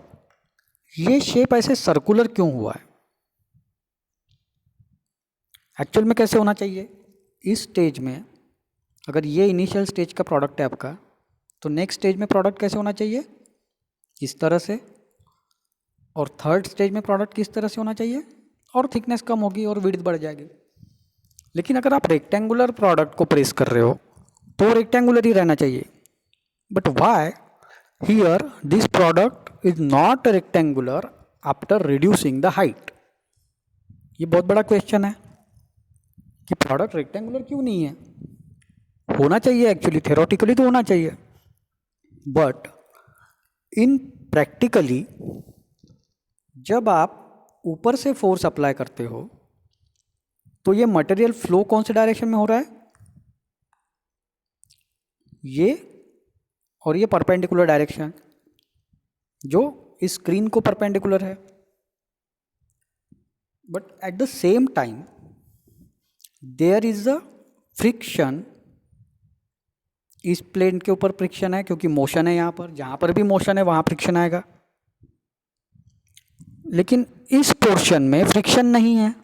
ये शेप ऐसे सर्कुलर क्यों हुआ है? एक्चुअल में कैसे होना चाहिए? इस स्टेज में अगर ये इनिशियल स्टेज का प्रोडक्ट है आपका, तो नेक्स्ट स्टेज में प्रोडक्ट कैसे होना चाहिए? इस तरह से। और थर्ड स्टेज में प्रोडक्ट किस तरह से होना चाहिए? और थिकनेस कम होगी और विड्थ बढ़ जाएगी। लेकिन अगर आप रेक्टेंगुलर प्रोडक्ट को प्रेस कर रहे हो तो रेक्टेंगुलर ही रहना चाहिए। But why here this product is not rectangular after reducing the height. ये बहुत बड़ा क्वेश्चन है कि प्रोडक्ट रेक्टेंगुलर क्यों नहीं है। होना चाहिए एक्चुअली, थ्योरेटिकली तो होना चाहिए, बट इन प्रैक्टिकली जब आप ऊपर से फोर्स अप्लाई करते हो तो ये मटेरियल फ्लो कौन से डायरेक्शन में हो रहा है, ये और ये परपेंडिकुलर डायरेक्शन जो इस स्क्रीन को परपेंडिकुलर है। But at the same time there is a friction, इस प्लेन के ऊपर फ्रिक्शन है क्योंकि मोशन है यहाँ पर, जहाँ पर भी मोशन है वहाँ फ्रिक्शन आएगा, लेकिन इस पोर्शन में फ्रिक्शन नहीं है।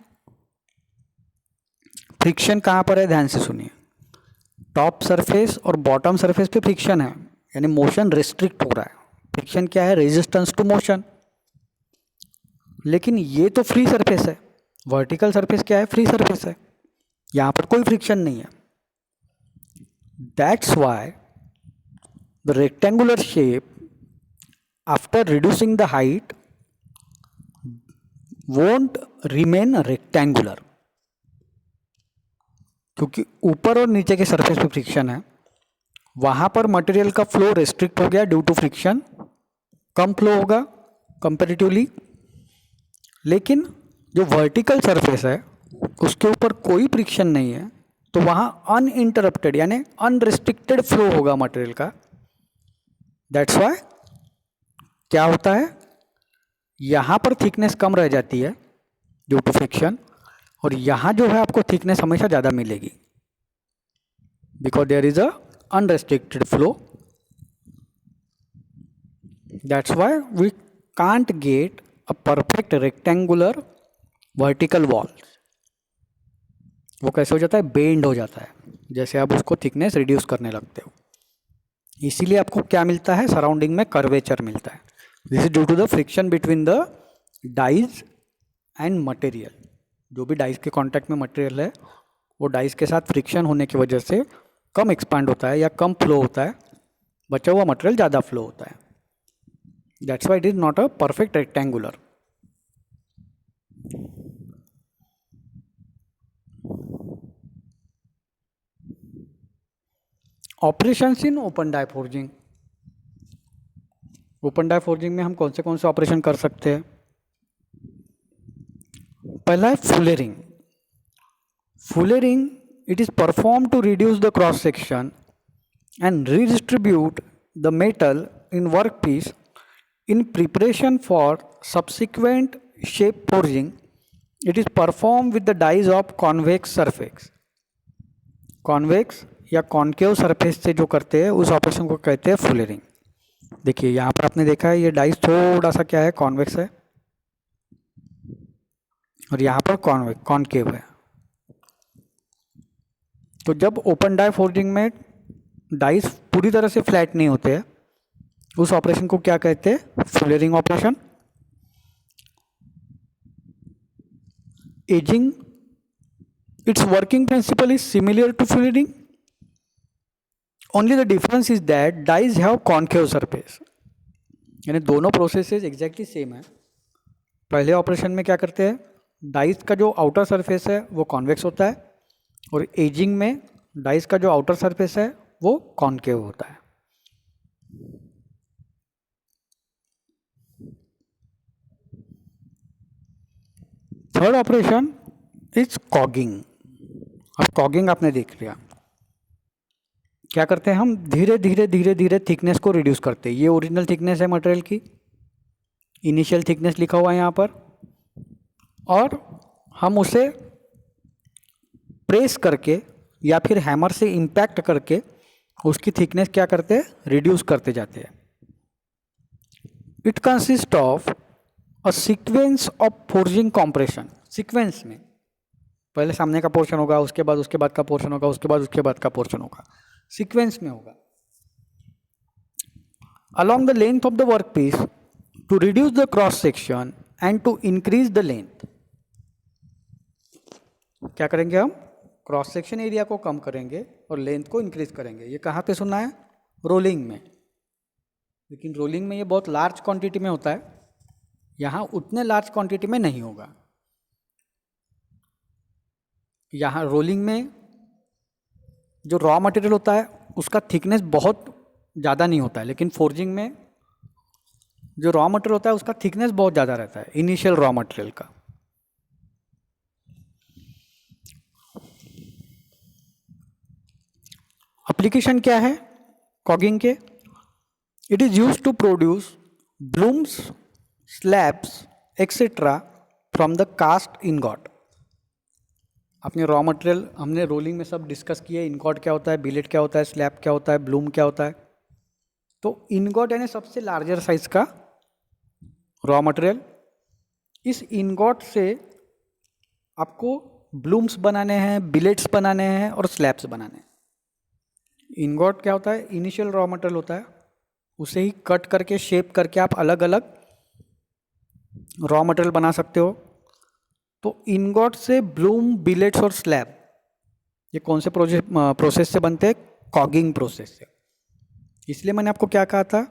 फ्रिक्शन कहाँ पर है, ध्यान से सुनिए, टॉप सरफेस और बॉटम सरफेस पे फ्रिक्शन है, यानी मोशन रिस्ट्रिक्ट हो रहा है। फ्रिक्शन क्या है, रेजिस्टेंस टू मोशन। लेकिन ये तो फ्री सरफेस है, वर्टिकल सरफेस क्या है, फ्री सरफेस है, यहाँ पर कोई फ्रिक्शन नहीं है। That's why the rectangular shape after reducing the height won't remain rectangular, क्योंकि ऊपर और नीचे के सरफेस पे फ्रिक्शन है, वहाँ पर मटेरियल का फ्लो रेस्ट्रिक्ट हो गया ड्यू टू फ्रिक्शन, कम फ्लो होगा कंपेरेटिवली। लेकिन जो वर्टिकल सरफेस है उसके ऊपर कोई फ्रिक्शन नहीं है, तो वहाँ अनइंटरप्टेड यानी अनरिस्ट्रिक्टेड फ्लो होगा मटेरियल का। दैट्स वाई क्या होता है, यहाँ पर थिकनेस कम रह जाती है ड्यू टू फ्रिक्शन, और यहाँ जो है आपको थिकनेस हमेशा ज़्यादा मिलेगी because there is a unrestricted flow. That's why we can't get a perfect rectangular vertical wall. वो कैसे हो जाता है, बेंड हो जाता है जैसे आप उसको थिकनेस रिड्यूस करने लगते हो। इसीलिए आपको क्या मिलता है, सराउंडिंग में कर्वेचर मिलता है। This is due to the friction between the dies and material. जो भी डाइस के कांटेक्ट में मटेरियल है वो डाइस के साथ फ्रिक्शन होने की वजह से कम एक्सपांड होता है या कम फ्लो होता है, बचा हुआ मटेरियल ज़्यादा फ्लो होता है। That's why it is not a perfect rectangular. Operations in open die forging. Open die forging में हम कौन से ऑपरेशन कर सकते हैं। पहला है fullering. Fullering it is perform to reduce the cross section and redistribute the metal in workpiece in preparation for subsequent shape forging. It is performed with the dies of convex surface. Convex या concave surface से जो करते हैं उस operation को कहते हैं fullering. देखिए यहाँ पर आपने देखा है ये डाइस थोड़ा सा क्या है, कॉन्वेक्स है, और यहाँ पर कॉन्केव है। तो जब ओपन डाई फोर्जिंग में डाइस पूरी तरह से फ्लैट नहीं होते हैं उस ऑपरेशन को क्या कहते हैं, fullering operation. Edging, its working principle is similar to fullering, only the difference is that dies have concave surface. यानी दोनों प्रोसेसेस एग्जैक्टली सेम है। पहले ऑपरेशन में क्या करते हैं, डाइस का जो आउटर सरफेस है वो कॉन्वेक्स होता है, और एजिंग में डाइस का जो आउटर सरफेस है वो कॉन्केव होता है। Third operation is cogging. अब कॉगिंग आपने देख लिया, क्या करते हैं हम, धीरे धीरे धीरे धीरे थिकनेस को रिड्यूस करते हैं। ये ओरिजिनल थिकनेस है मटेरियल की, इनिशियल थिकनेस लिखा हुआ है यहाँ पर, और हम उसे प्रेस करके या फिर हैमर से इम्पैक्ट करके उसकी थिकनेस क्या करते हैं, रिड्यूस करते जाते हैं। It consist of a sequence of forging compression. Sequence में पहले सामने का पोर्शन होगा, उसके बाद का पोर्शन होगा, उसके बाद का पोर्शन होगा, सीक्वेंस में होगा। Along the length of the work piece to reduce the cross section and to increase the length. क्या करेंगे हम, क्रॉस सेक्शन एरिया को कम करेंगे और लेंथ को इंक्रीज करेंगे। ये कहाँ पे सुना है, रोलिंग में। लेकिन रोलिंग में ये बहुत लार्ज क्वांटिटी में होता है, यहाँ उतने लार्ज क्वांटिटी में नहीं होगा। यहाँ रोलिंग में जो रॉ मटेरियल होता है उसका थिकनेस बहुत ज़्यादा नहीं होता है, लेकिन फोर्जिंग में जो रॉ मटेरियल होता है उसका थिकनेस बहुत ज़्यादा रहता है इनिशियल रॉ मटेरियल का। एप्लीकेशन क्या है कॉगिंग के? It is use to produce blooms, slabs etcetera from the cast ingot. अपने रॉ मटेरियल हमने रोलिंग में सब डिस्कस किए, इनगॉट क्या होता है, बिलेट क्या होता है, स्लैब क्या होता है, ब्लूम क्या होता है। तो इनगॉट यानी सबसे लार्जर साइज का रॉ मटेरियल। इस इनगॉट से आपको ब्लूम्स बनाने हैं, बिलेट्स बनाने हैं और स्लैब्स बनाने हैं। इनगॉट क्या होता है? इनिशियल रॉ मटेरियल होता है, उसे ही कट करके शेप करके आप अलग अलग रॉ मटेरियल बना सकते हो। तो इनगॉट से ब्लूम, बिलेट्स और स्लैब ये कौन से प्रोसेस से बनते हैं? कॉगिंग प्रोसेस से। इसलिए मैंने आपको क्या कहा था,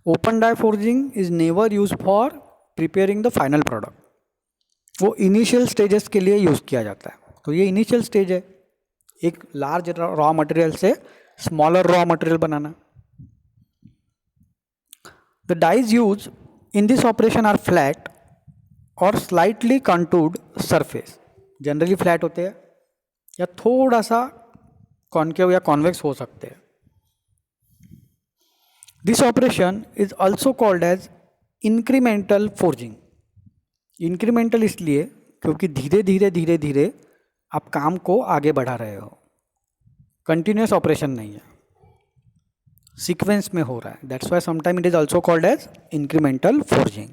open die forging is never use for preparing the final product. वो इनिशियल स्टेजेस के लिए यूज़ किया जाता है। तो ये इनिशियल स्टेज है, एक लार्ज रॉ मटेरियल से स्मॉलर रॉ मटेरियल बनाना। The dies use in this operation are flat और slightly contoured surface. Generally flat होते हैं या थोड़ा सा कॉन्केव या कॉन्वेक्स हो सकते हैं। This operation is also called as incremental forging. Incremental इसलिए क्योंकि धीरे धीरे धीरे धीरे आप काम को आगे बढ़ा रहे हो, कंटिन्यूस ऑपरेशन नहीं है, सीक्वेंस में हो रहा है। That's why sometime it is also called as incremental forging.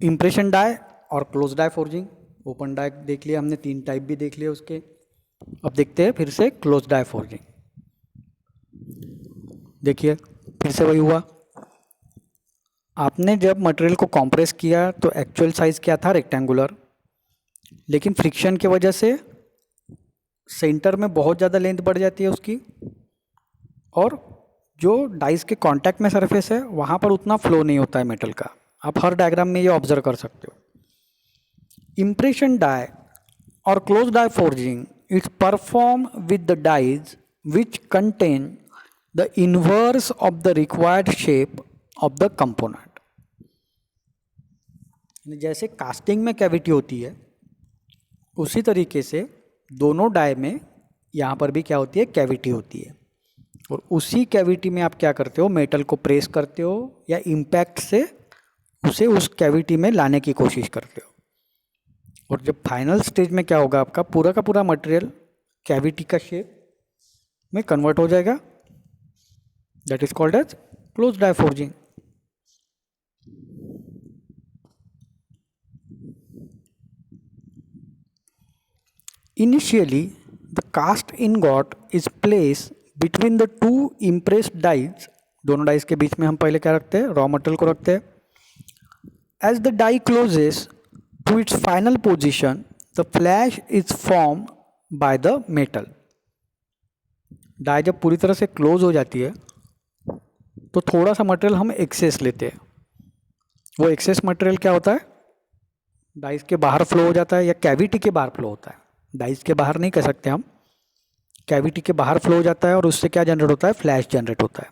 Impression die और close die forging. Open die देख लिया हमने, 3 टाइप भी देख लिए उसके। अब देखते हैं फिर से क्लोज डाई फोर्जिंग। देखिए फिर से वही हुआ, आपने जब मटेरियल को कॉम्प्रेस किया तो एक्चुअल साइज क्या था? रेक्टेंगुलर। लेकिन फ्रिक्शन की वजह से सेंटर में बहुत ज़्यादा लेंथ बढ़ जाती है उसकी, और जो डाइस के कांटेक्ट में सरफेस है वहाँ पर उतना फ्लो नहीं होता है मेटल का। आप हर डायग्राम में ये ऑब्जर्व कर सकते हो। इम्प्रेशन डाई और close die forging is perform with the dies which contain the inverse of the required shape of the component. जैसे कास्टिंग में कैविटी होती है उसी तरीके से दोनों डाई में यहाँ पर भी क्या होती है? कैविटी होती है। और उसी कैविटी में आप क्या करते हो? मेटल को प्रेस करते हो या इम्पैक्ट से उसे उस कैविटी में लाने की कोशिश करते हो। और जब फाइनल स्टेज में क्या होगा, आपका पूरा का पूरा मटेरियल कैविटी का शेप में कन्वर्ट हो जाएगा। That is called as close die forging. Initially, the cast ingot is placed between the two impressed dies। दोनों डाइस के बीच में हम पहले क्या रखते हैं? रॉ मटेरियल को रखते हैं। As the die closes to its final position, the flash is formed by the metal। Die जब पूरी तरह से क्लोज हो जाती है तो थोड़ा सा मटेरियल हम एक्सेस लेते हैं। वो एक्सेस मटेरियल क्या होता है? डाइस के बाहर फ्लो हो जाता है या कैविटी के बाहर फ्लो होता है। डाइस के बाहर नहीं कह सकते हम, कैविटी के बाहर फ्लो हो जाता है और उससे क्या जनरेट होता है? फ्लैश जनरेट होता है।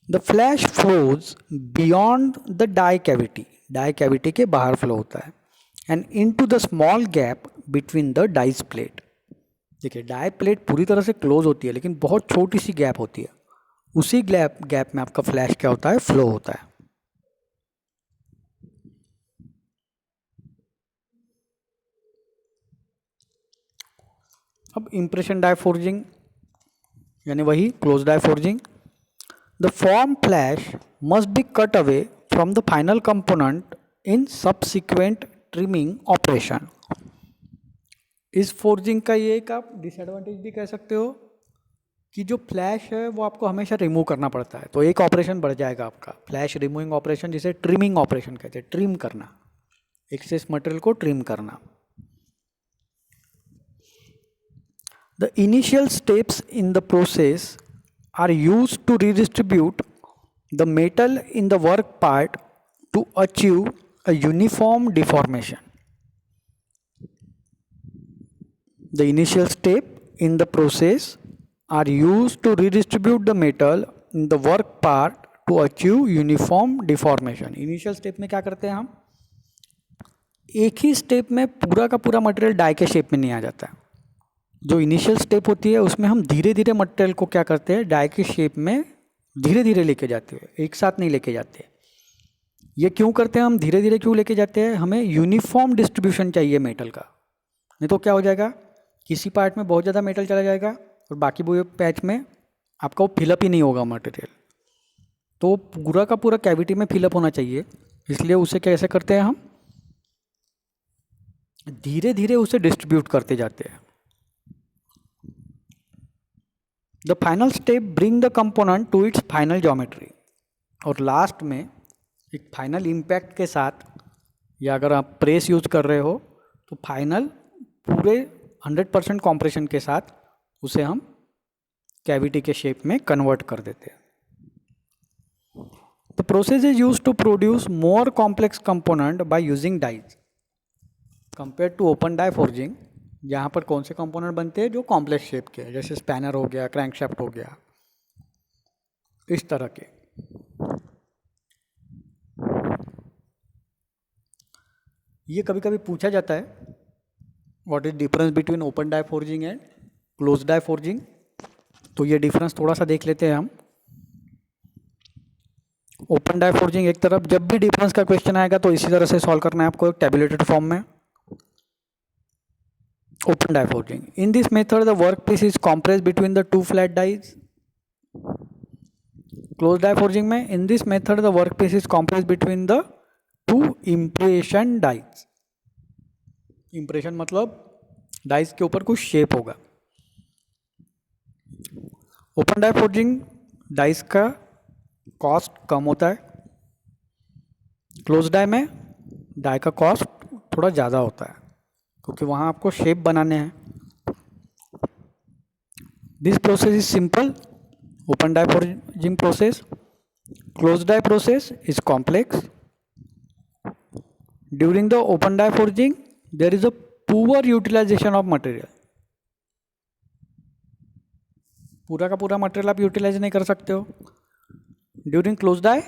The flash flows beyond the die cavity. Die cavity के बाहर फ्लो होता है and into the small gap between the dies plate. देखिए डाई प्लेट पूरी तरह से क्लोज होती है लेकिन बहुत छोटी सी गैप होती है, उसी गैप में आपका फ्लैश क्या होता है? फ्लो होता है। अब इम्प्रेशन डाई फोर्जिंग यानी वही close die forging. The form flash must be cut away from the final component in subsequent trimming operation. इस फोर्जिंग का ये एक आप डिसएडवांटेज भी कह सकते हो कि जो फ्लैश है वो आपको हमेशा रिमूव करना पड़ता है, तो एक ऑपरेशन बढ़ जाएगा आपका फ्लैश रिमूविंग ऑपरेशन, जिसे ट्रिमिंग ऑपरेशन कहते हैं। ट्रिम करना, एक्सेस मटेरियल को ट्रिम करना। The initial steps in the process are used to redistribute the metal in the work part to achieve a uniform deformation. The initial step in the process are used to redistribute the metal in the work part to achieve uniform deformation. Initial step में क्या करते हैं हम, एक ही step में पूरा का पूरा मटेरियल डाई के शेप में नहीं आ जाता है. जो इनिशियल स्टेप होती है उसमें हम धीरे धीरे मटेरियल को क्या करते हैं, डाई के शेप में धीरे धीरे लेके जाते हैं, एक साथ नहीं लेके जाते. ये क्यों करते हैं हम, धीरे धीरे क्यों लेके जाते हैं, हमें यूनिफॉर्म डिस्ट्रीब्यूशन चाहिए मेटल का. नहीं तो क्या हो जाएगा, किसी पार्ट में बहुत ज़्यादा मेटल चला जाएगा और बाकी वो पैच में आपका वो फिलअप ही नहीं होगा मटेरियल. तो पूरा का पूरा कैविटी में फिलअप होना चाहिए, इसलिए उसे कैसे करते हैं हम, धीरे धीरे उसे डिस्ट्रीब्यूट करते जाते हैं. The final step bring the component to its final geometry. और लास्ट में एक फाइनल इम्पैक्ट के साथ, या अगर आप प्रेस यूज कर रहे हो तो फाइनल पूरे 100% कॉम्प्रेशन के साथ उसे हम कैविटी के शेप में कन्वर्ट कर देते हैं. The process is use to produce more complex component by using dies compare to open die forging, जहाँ पर कौन से कंपोनेंट बनते हैं जो कॉम्प्लेक्स शेप के हैं, जैसे स्पैनर हो गया, क्रैंकशाफ्ट हो गया, इस तरह के. ये कभी कभी पूछा जाता है, what is difference between open die forging and close die forging. तो ये डिफरेंस थोड़ा सा देख लेते हैं हम. ओपन डाई फोर्जिंग एक तरफ, जब भी डिफरेंस का क्वेश्चन आएगा तो इसी तरह से सॉल्व करना है आपको, एक टेबुलेटेड फॉर्म में. Open die forging, in this method the work piece is compressed between the two flat dies. Close die forging में, in this method the work piece is compressed between the two impression dies. Impression मतलब dies के ऊपर कुछ shape होगा. Open die forging dies का cost कम होता है, क्लोज डाई में डाई का कॉस्ट थोड़ा ज़्यादा होता है, क्योंकि वहाँ आपको शेप बनाने हैं. This process is simple, open die forging process. Close die process is complex. During the open die forging there is a poor utilization of material. पूरा का पूरा मटेरियल आप यूटिलाइज नहीं कर सकते हो. During close die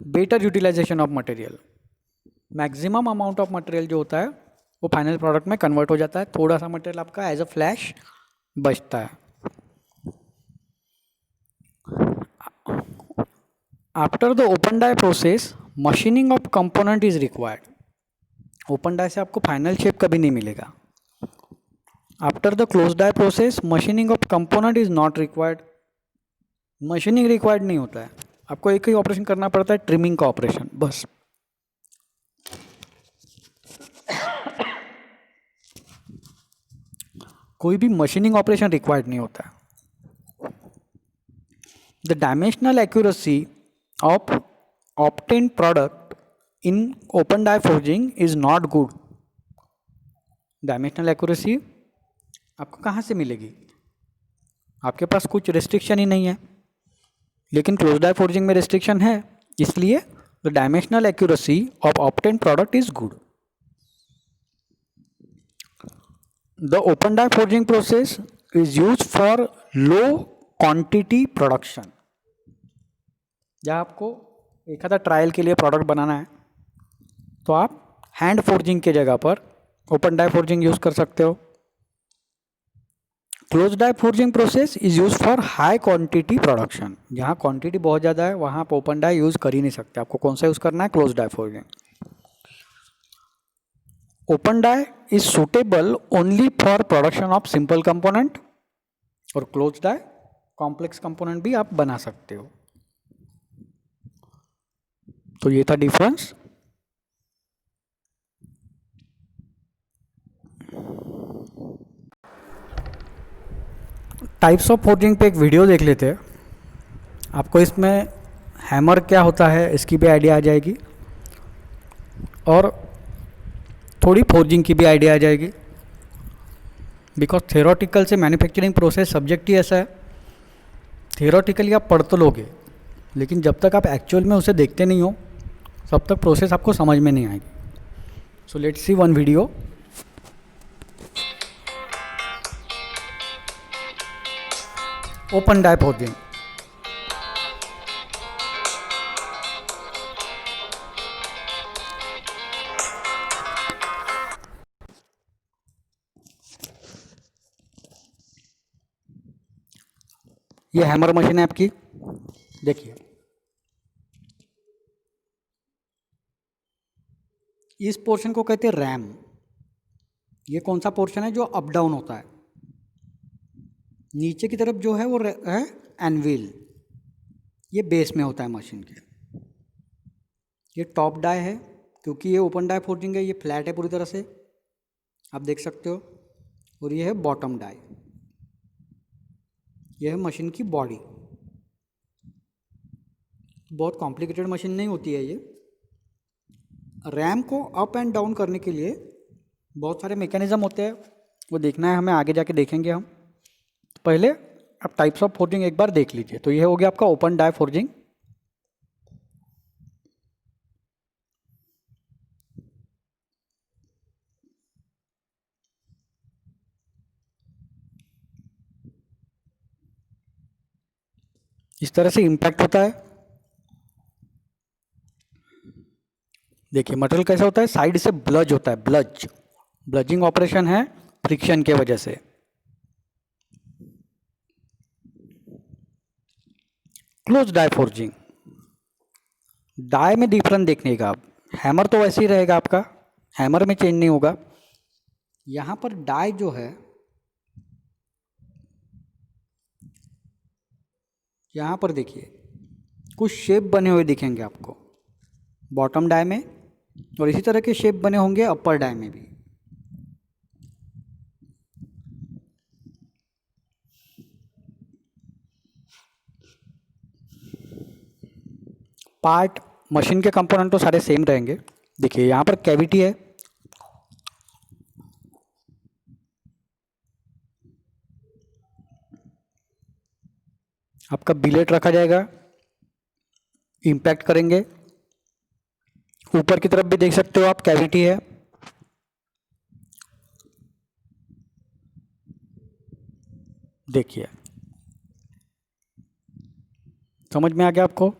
better utilization of material, maximum amount of material जो होता है वो फाइनल प्रोडक्ट में कन्वर्ट हो जाता है. थोड़ा सा मटेरियल आपका एज अ फ्लैश बचता है. After the open die process machining of component is required. Open die से आपको फाइनल शेप कभी नहीं मिलेगा. After the close die process machining of component is not required. Machining required नहीं होता है, आपको एक ही ऑपरेशन करना पड़ता है, ट्रिमिंग का ऑपरेशन, बस. कोई भी मशीनिंग ऑपरेशन रिक्वायर्ड नहीं होता है. The dimensional accuracy of obtained product in open die forging is not good. Dimensional accuracy आपको कहाँ से मिलेगी, आपके पास कुछ रिस्ट्रिक्शन ही नहीं है. लेकिन क्लोज डाई फोर्जिंग में रिस्ट्रिक्शन है, इसलिए the dimensional accuracy of obtained product is good. The open die forging process is use for low quantity production. जहाँ आपको एक आधा ट्रायल के लिए प्रोडक्ट बनाना है तो आप हैंड फोर्जिंग के जगह पर ओपन डाई फोर्जिंग यूज कर सकते हो. Close die forging process is use for high quantity production. जहाँ क्वांटिटी बहुत ज़्यादा है वहाँ आप ओपन डाई यूज कर ही नहीं सकते. आपको कौन सा यूज करना है, close die forging. Open die is suitable only for production of simple component, और क्लोज डाई कॉम्प्लेक्स कंपोनेंट भी आप बना सकते हो. तो ये था डिफरेंस. टाइप्स ऑफ फोर्जिंग पे एक वीडियो देख लेते हैं, आपको इसमें हैमर क्या होता है इसकी भी आइडिया आ जाएगी और थोड़ी फोर्जिंग की भी आइडिया आ जाएगी. बिकॉज थेरोटिकल से मैन्युफैक्चरिंग प्रोसेस सब्जेक्ट ही ऐसा है, थेरोटिकली आप पढ़ तो लोगे लेकिन जब तक आप एक्चुअल में उसे देखते नहीं हो तब तक प्रोसेस आपको समझ में नहीं आएगी. So let's see one video. Open die forging. ये हैमर मशीन है आपकी. देखिए इस पोर्शन को कहते हैं रैम. ये कौन सा पोर्शन है जो अप डाउन होता है. नीचे की तरफ जो है वो है एनविल. ये बेस में होता है मशीन के. ये टॉप डाई है क्योंकि ये ओपन डाई फोर्जिंग है. ये फ्लैट है पूरी तरह से, आप देख सकते हो. और ये है बॉटम डाई. यह है मशीन की बॉडी. बहुत कॉम्प्लिकेटेड मशीन नहीं होती है ये. रैम को अप एंड डाउन करने के लिए बहुत सारे मैकेनिज्म होते हैं, वो देखना है हमें, आगे जाके देखेंगे हम. पहले आप टाइप्स ऑफ फोर्जिंग एक बार देख लीजिए. तो ये हो गया आपका ओपन डाई फोर्जिंग. इस तरह से इम्पैक्ट होता है. देखिए मटेरियल कैसा होता है, साइड से ब्लज होता है. ब्लजिंग ऑपरेशन है फ्रिक्शन के वजह से. Close die forging. डाई में डिफरेंस देखने का. आप हैमर तो वैसे ही रहेगा आपका, हैमर में चेंज नहीं होगा. यहाँ पर डाई जो है, यहाँ पर देखिए कुछ शेप बने हुए दिखेंगे आपको बॉटम डाई में, और इसी तरह के शेप बने होंगे अपर डाई में भी. पार्ट मशीन के कंपोनेंट तो सारे सेम रहेंगे. देखिए यहाँ पर कैविटी है. आपका बिलेट रखा जाएगा, इम्पैक्ट करेंगे. ऊपर की तरफ भी देख सकते हो आप कैविटी है. देखिए समझ में आ गया आपको.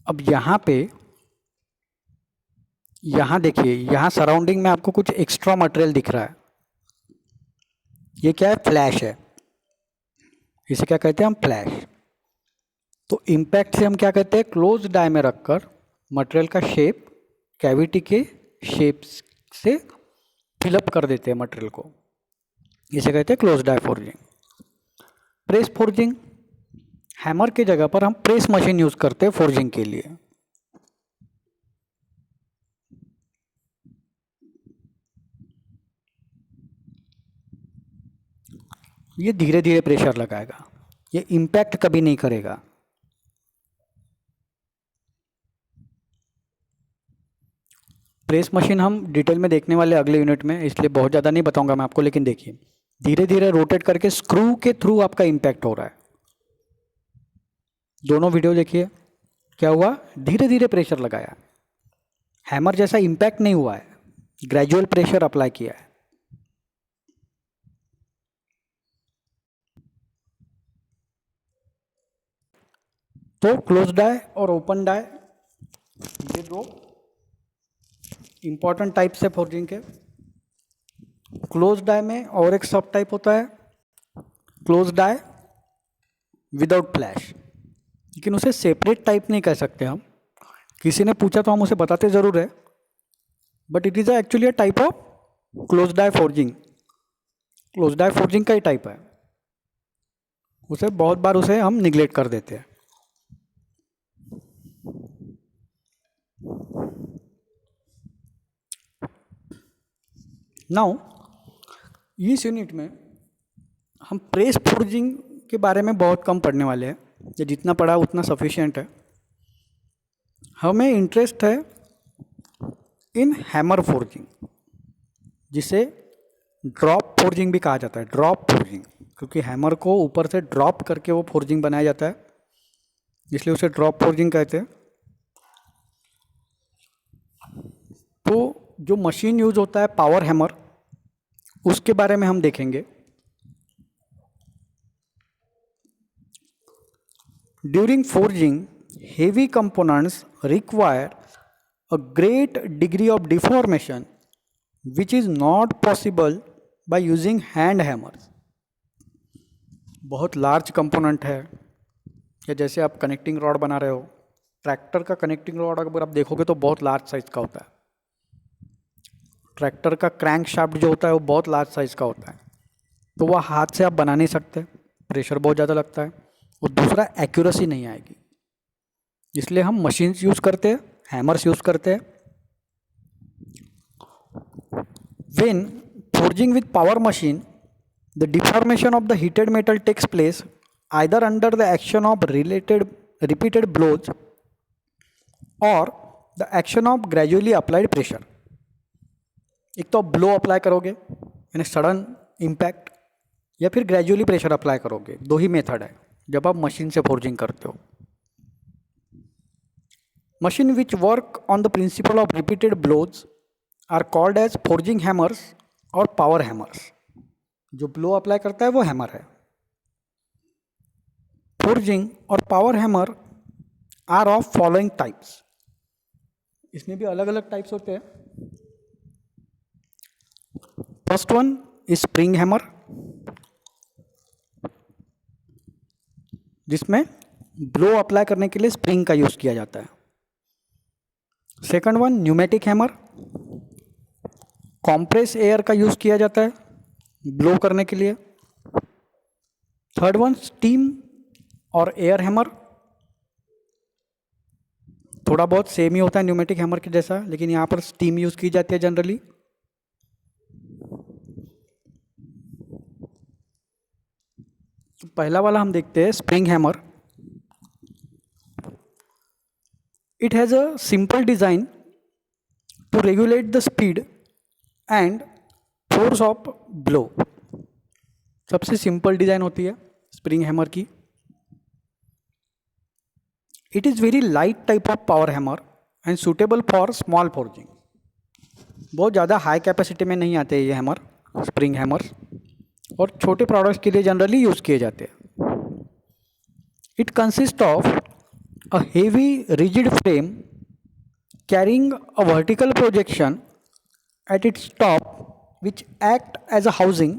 अब यहाँ पे, यहाँ देखिए, यहाँ सराउंडिंग में आपको कुछ एक्स्ट्रा मटेरियल दिख रहा है. ये क्या है, फ्लैश है. इसे क्या कहते हैं हम, फ्लैश. तो इम्पैक्ट से हम क्या कहते हैं, क्लोज डाई में रखकर मटेरियल का शेप कैविटी के शेप से फिलअप कर देते हैं मटेरियल को. इसे कहते हैं close die forging. Press forging. Hammer की जगह पर हम प्रेस मशीन यूज करते हैं फोर्जिंग के लिए. ये धीरे धीरे प्रेशर लगाएगा, ये इम्पैक्ट कभी नहीं करेगा. प्रेस मशीन हम डिटेल में देखने वाले अगले यूनिट में, इसलिए बहुत ज़्यादा नहीं बताऊंगा मैं आपको. लेकिन देखिए धीरे धीरे रोटेट करके स्क्रू के थ्रू आपका इम्पैक्ट हो रहा है. दोनों वीडियो देखिए. क्या हुआ, धीरे धीरे प्रेशर लगाया. हैमर जैसा इम्पैक्ट नहीं हुआ है, ग्रेजुअल प्रेशर अप्लाई किया है. तो क्लोज डाई और ओपन डाई ये दो इंपॉर्टेंट टाइप्स है फोर्जिंग के. क्लोज डाई में और एक सब टाइप होता है, क्लोज डाई विदाउट फ्लैश. लेकिन उसे सेपरेट टाइप नहीं कह सकते हम. किसी ने पूछा तो हम उसे बताते ज़रूर है, but it is actually a type of close die forging. Close die forging का ही टाइप है. उसे बहुत बार उसे हम निगलेक्ट कर देते हैं. नाउ इस यूनिट में हम प्रेस फोर्जिंग के बारे में बहुत कम पढ़ने वाले हैं. या जितना पढ़ा उतना सफिशिएंट है. हमें इंटरेस्ट है इन हैमर फोर्जिंग, जिसे ड्रॉप फोर्जिंग भी कहा जाता है, ड्रॉप फोर्जिंग, क्योंकि हैमर को ऊपर से ड्रॉप करके वो फोर्जिंग बनाया जाता है, इसलिए उसे ड्रॉप फोर्जिंग कहते हैं। तो जो मशीन यूज होता है पावर हैमर, उसके बारे में हम देखेंगे। During forging heavy components require a great degree of deformation which is not possible by using hand hammers। बहुत लार्ज कंपोनेंट है, या जैसे आप कनेक्टिंग रॉड बना रहे हो, ट्रैक्टर का कनेक्टिंग रॉड अगर आप देखोगे तो बहुत लार्ज साइज का होता है। ट्रैक्टर का क्रैंक शाफ्ट जो होता है वो बहुत लार्ज साइज का होता है, तो वह हाथ से आप बना नहीं सकते, प्रेशर बहुत ज़्यादा लगता है, और दूसरा एक्यूरेसी नहीं आएगी, इसलिए हम मशीन्स यूज़ करते हैं, हैमर्स यूज़ करते हैं। When forging with power machine, the deformation of the heated metal takes place either under the action of repeated blows or the action of gradually applied pressure। एक तो आप blow apply करोगे यानी sudden impact, या फिर gradually pressure apply करोगे, दो ही method है जब आप मशीन से फोर्जिंग करते हो। Machine which work on the principle of repeated blows are called as forging hammers और पावर हैमर्स। जो ब्लो अप्लाई करता है वो हैमर है। फोर्जिंग और power hammer are of following types. इसमें भी अलग अलग टाइप्स होते हैं। First one is spring hammer, जिसमें ब्लो अप्लाई करने के लिए स्प्रिंग का यूज किया जाता है। Second one pneumatic hammer, compress air का यूज किया जाता है ब्लो करने के लिए। थर्ड वन स्टीम और एयर हैमर, थोड़ा बहुत सेम ही होता है न्यूमेटिक हैमर के जैसा, लेकिन यहाँ पर स्टीम यूज की जाती है जनरली। तो पहला वाला हम देखते हैं spring hammer. It has a simple design to regulate the speed and force of blow. सबसे सिंपल डिज़ाइन होती है स्प्रिंग हैमर की। It is very light type of power hammer and suitable for small forging. बहुत ज़्यादा high capacity में नहीं आते ये हैमर, स्प्रिंग हैमर, और छोटे प्रोडक्ट्स के लिए जनरली यूज़ किए जाते हैं। It consist of a heavy rigid frame carrying a vertical projection at its top which act as a housing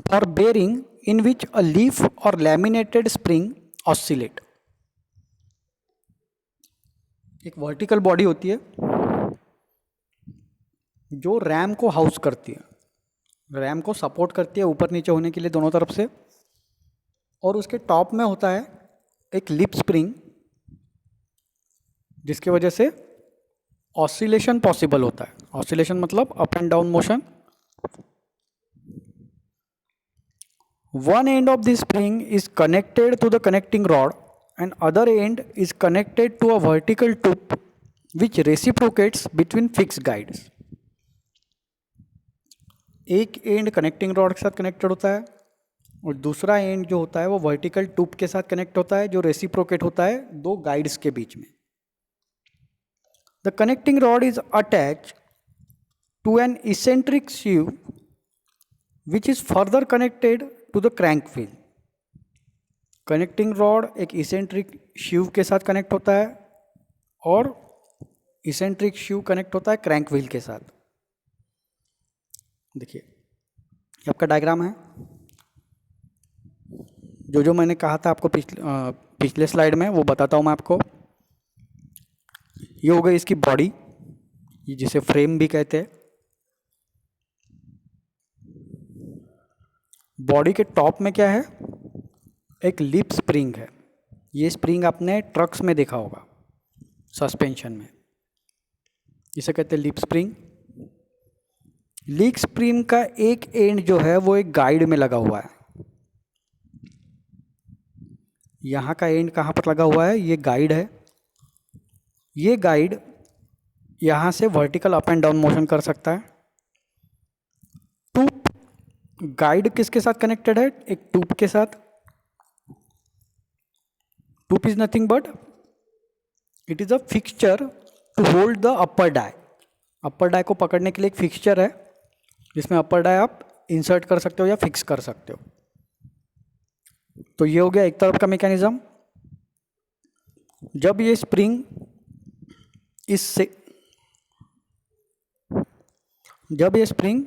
or bearing in which a leaf or laminated spring oscillate। एक vertical body होती है जो RAM को house करती है, RAM को support करती है ऊपर नीचे होने के लिए दोनों तरफ से, और उसके टॉप में होता है एक लिप स्प्रिंग, जिसकी वजह से ऑसिलेशन पॉसिबल होता है। ऑसिलेशन मतलब up and down motion. One end of the spring is connected to the connecting rod and other end is connected to a vertical tup which reciprocates between fix guides. एक end connecting rod के साथ connected होता है और दूसरा and जो होता है वो वर्टिकल टूप के साथ कनेक्ट होता है, जो रेसिप्रोकेट होता है दो गाइड्स के बीच में। The connecting rod is attached to an eccentric sheave which is further connected to the crank wheel। Connecting rod एक इसेंट्रिक शीव के साथ कनेक्ट होता है और इसेंट्रिक शीव कनेक्ट होता है क्रैंक व्हील के साथ। देखिए ये आपका डायग्राम है। जो मैंने कहा था आपको पिछले स्लाइड में वो बताता हूँ मैं आपको। ये हो गई इसकी बॉडी, ये जिसे फ्रेम भी कहते हैं। बॉडी के टॉप में क्या है, एक लिप स्प्रिंग है। ये स्प्रिंग आपने ट्रक्स में देखा होगा सस्पेंशन में, इसे कहते हैं लिप स्प्रिंग। लिप स्प्रिंग का एक एंड जो है वो एक गाइड में लगा हुआ है। यहाँ का एंड कहाँ पर लगा हुआ है, ये गाइड है। ये गाइड यहाँ से vertical up and down motion कर सकता है। टूप गाइड किसके साथ कनेक्टेड है? एक ट्यूब के साथ। Tube is nothing but it is a fixture to hold the upper die. Upper die को पकड़ने के लिए एक फिक्सचर है जिसमें अपर डाई आप इंसर्ट कर सकते हो या फिक्स कर सकते हो। तो ये हो गया एक तरफ का मैकेनिज्म। जब ये स्प्रिंग जब ये स्प्रिंग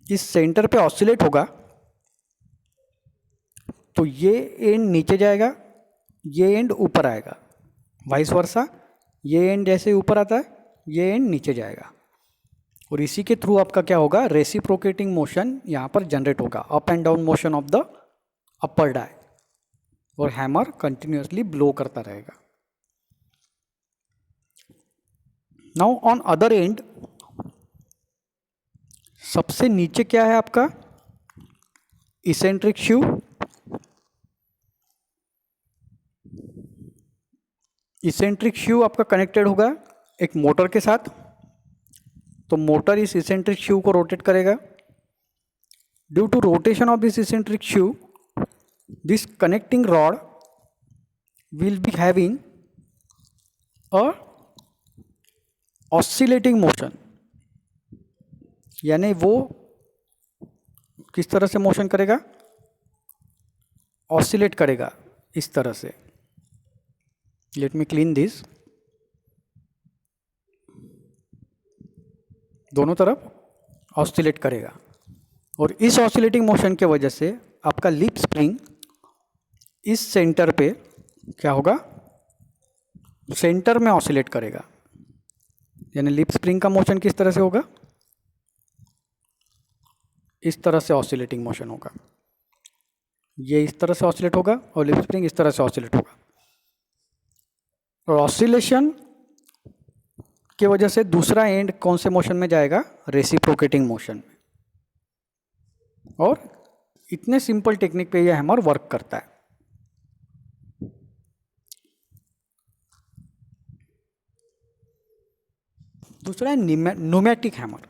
इस सेंटर पे ऑसिलेट होगा तो ये एंड नीचे जाएगा, ये एंड ऊपर आएगा, वाइस वर्सा। ये एंड जैसे ऊपर आता है ये एंड नीचे जाएगा, और इसी के थ्रू आपका क्या होगा, रेसिप्रोकेटिंग मोशन यहाँ पर जनरेट होगा, up and down motion of the upper die, और हैमर कंटिन्यूसली ब्लो करता रहेगा। नाउ ऑन अदर एंड, सबसे नीचे क्या है आपका, इसेंट्रिक शू। इसेंट्रिक शू आपका कनेक्टेड होगा एक मोटर के साथ। तो मोटर इस इसेंट्रिक शू को रोटेट करेगा। Due to rotation of this eccentric shoe, this connecting rod will be having a oscillating motion, यानी वो किस तरह से मोशन करेगा, ऑसिलेट करेगा इस तरह से। Let me clean this. दोनों तरफ ऑसिलेट करेगा, और इस ऑसिलेटिंग मोशन के वजह से आपका लिप स्प्रिंग इस सेंटर पे क्या होगा, सेंटर में ऑसिलेट करेगा। यानी लिप स्प्रिंग का मोशन किस तरह से होगा, इस तरह से ऑसिलेटिंग मोशन होगा। ये इस तरह से ऑसिलेट होगा और लिप स्प्रिंग इस तरह से ऑसिलेट होगा। और ऑसिलेशन की वजह से दूसरा एंड कौन से मोशन में जाएगा, रेसिप्रोकेटिंग मोशन में। और इतने सिंपल टेक्निक पे ये हैमर वर्क करता है। दूसरा है न्यूमेटिक हैमर।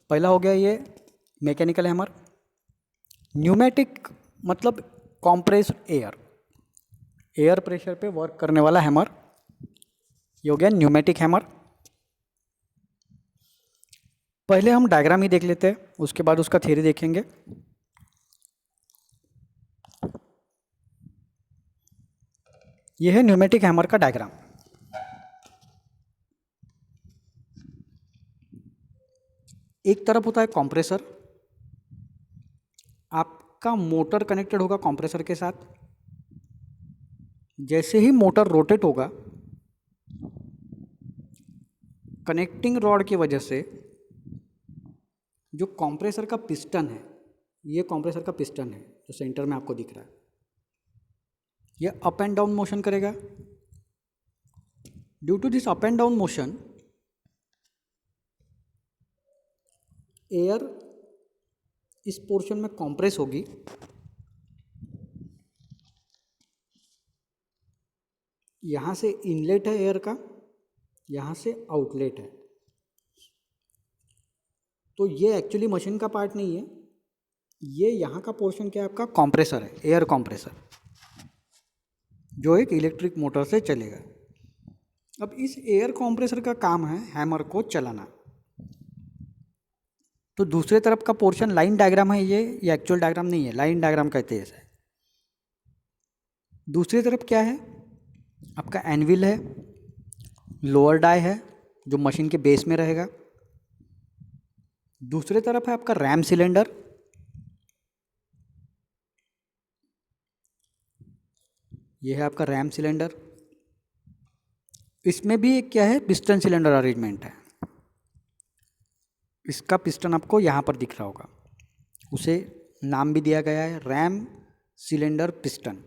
पहला हो गया ये मैकेनिकल हैमर। न्यूमेटिक मतलब कॉम्प्रेस्ड एयर, एयर प्रेशर पे वर्क करने वाला हैमर, ये हो गया न्यूमेटिक हैमर। पहले हम डायग्राम ही देख लेते हैं, उसके बाद उसका थ्योरी देखेंगे। यह है न्यूमेटिक हैमर का डायग्राम। एक तरफ होता है कंप्रेसर, आपका मोटर कनेक्टेड होगा कंप्रेसर के साथ। जैसे ही मोटर रोटेट होगा, कनेक्टिंग रॉड की वजह से जो कंप्रेसर का पिस्टन है, ये कंप्रेसर का पिस्टन है जो सेंटर में आपको दिख रहा है, ये अप एंड डाउन मोशन करेगा। Due to this up and down motion, air इस पोर्शन में कंप्रेस होगी, यहाँ से इनलेट है एयर का, यहाँ से आउटलेट है। तो ये एक्चुअली मशीन का पार्ट नहीं है, ये यहाँ का पोर्शन क्या है, आपका कंप्रेसर है, एयर कंप्रेसर, जो एक इलेक्ट्रिक मोटर से चलेगा। अब इस एयर कंप्रेसर का काम है हैमर को चलाना। तो दूसरे तरफ का पोर्शन लाइन डायग्राम है, ये एक्चुअल डायग्राम नहीं है, लाइन डायग्राम कहते हैं इसे। दूसरी तरफ क्या है, आपका एनविल है, लोअर डाई है जो मशीन के बेस में रहेगा। दूसरी तरफ है आपका रैम सिलेंडर, ये है आपका रैम सिलेंडर। इसमें भी एक क्या है, पिस्टन सिलेंडर अरेंजमेंट है। इसका पिस्टन आपको यहाँ पर दिख रहा होगा, उसे नाम भी दिया गया है रैम सिलेंडर पिस्टन।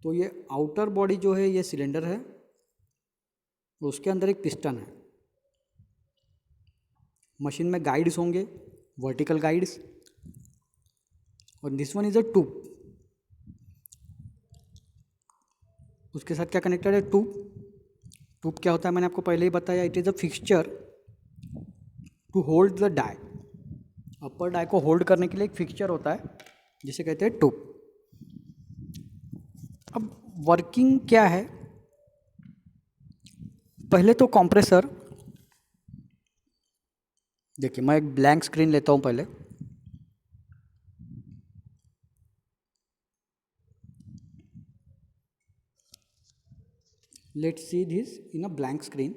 तो ये आउटर बॉडी जो है ये सिलेंडर है, उसके अंदर एक पिस्टन है। मशीन में गाइड्स होंगे, वर्टिकल गाइड्स, और this one is a tube. उसके साथ क्या कनेक्टेड है, ट्यूब। ट्यूब क्या होता है मैंने आपको पहले ही बताया, it is a fixture to hold the die. Upper die को होल्ड करने के लिए एक फिक्सचर होता है जिसे कहते हैं टूब। अब वर्किंग क्या है, पहले तो कंप्रेसर, देखिए मैं एक ब्लैंक स्क्रीन लेता हूं पहले। Let's see this in a blank screen.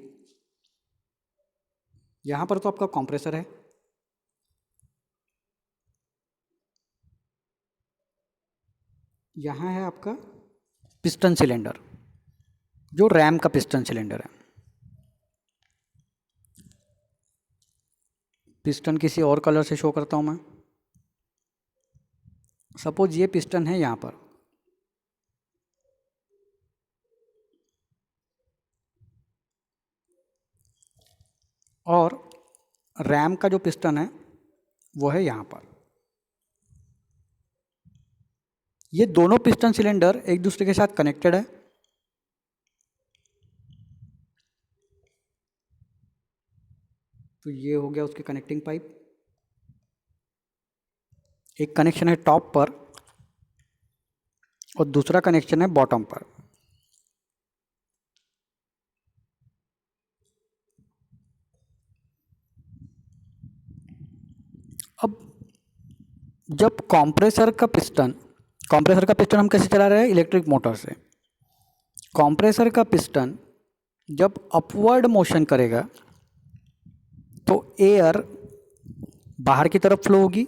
यहां पर तो आपका कंप्रेसर है, यहाँ है आपका पिस्टन सिलेंडर, जो रैम का पिस्टन सिलेंडर है। पिस्टन किसी और कलर से शो करता हूँ मैं। सपोज ये पिस्टन है यहाँ पर, और रैम का जो पिस्टन है वो है यहाँ पर। ये दोनों पिस्टन सिलेंडर एक दूसरे के साथ कनेक्टेड है। तो ये हो गया उसके कनेक्टिंग पाइप। एक कनेक्शन है टॉप पर और दूसरा कनेक्शन है बॉटम पर। अब जब कंप्रेसर का पिस्टन हम कैसे चला रहे हैं, इलेक्ट्रिक मोटर से। कंप्रेसर का पिस्टन जब अपवर्ड मोशन करेगा तो एयर बाहर की तरफ फ्लो होगी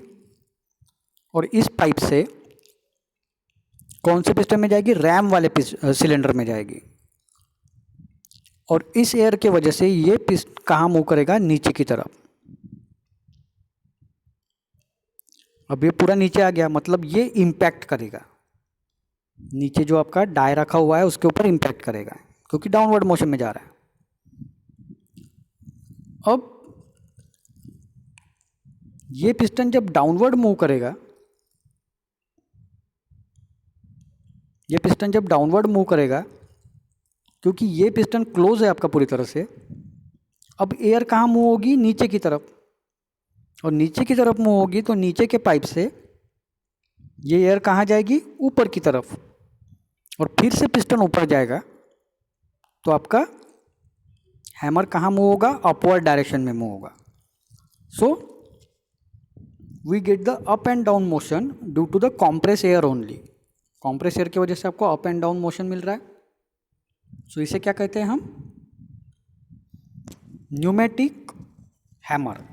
और इस पाइप से कौन से पिस्टन में जाएगी, रैम वाले सिलेंडर में जाएगी। और इस एयर के वजह से ये पिस्ट कहाँ मूव करेगा, नीचे की तरफ। अब ये पूरा नीचे आ गया, मतलब ये इम्पैक्ट करेगा नीचे, जो आपका डाई रखा हुआ है उसके ऊपर इम्पैक्ट करेगा, क्योंकि डाउनवर्ड मोशन में जा रहा है। अब ये पिस्टन जब डाउनवर्ड मूव करेगा, क्योंकि ये पिस्टन क्लोज है आपका पूरी तरह से, अब एयर कहाँ मूव होगी, नीचे की तरफ। और नीचे की तरफ मूव होगी तो नीचे के पाइप से ये एयर कहाँ जाएगी, ऊपर की तरफ। और फिर से पिस्टन ऊपर जाएगा तो आपका हैमर कहाँ मूव होगा, अपवर्ड डायरेक्शन में मूव होगा। So we get the up and down motion due to the compress air only. Compress air की वजह से आपको अप एंड डाउन मोशन मिल रहा है। सो इसे क्या कहते हैं हम, न्यूमेटिक हैमर।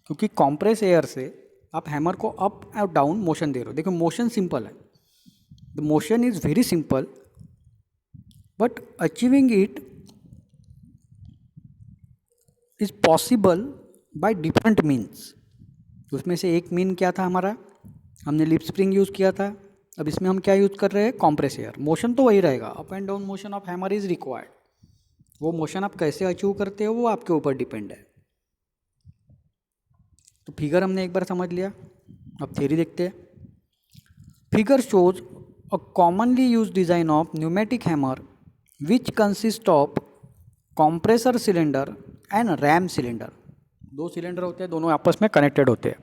क्योंकि कॉम्प्रेस एयर से आप हैमर को अप और डाउन मोशन दे रहे हो। देखो मोशन सिंपल है, the motion is very simple, but achieving it is possible by different means. उसमें से एक मीन क्या था हमारा, हमने लिप स्प्रिंग यूज़ किया था। अब इसमें हम क्या यूज़ कर रहे हैं, कॉम्प्रेस एयर। मोशन तो वही रहेगा, up and down motion of hammer is required. वो मोशन आप कैसे अचीव करते हो वो आपके ऊपर डिपेंड है। तो फिगर हमने एक बार समझ लिया, अब थ्योरी देखते हैं। Figure shows a commonly use design of pneumatic hammer which consist of compressor cylinder and RAM cylinder. दो सिलेंडर होते हैं, दोनों आपस में कनेक्टेड होते हैं।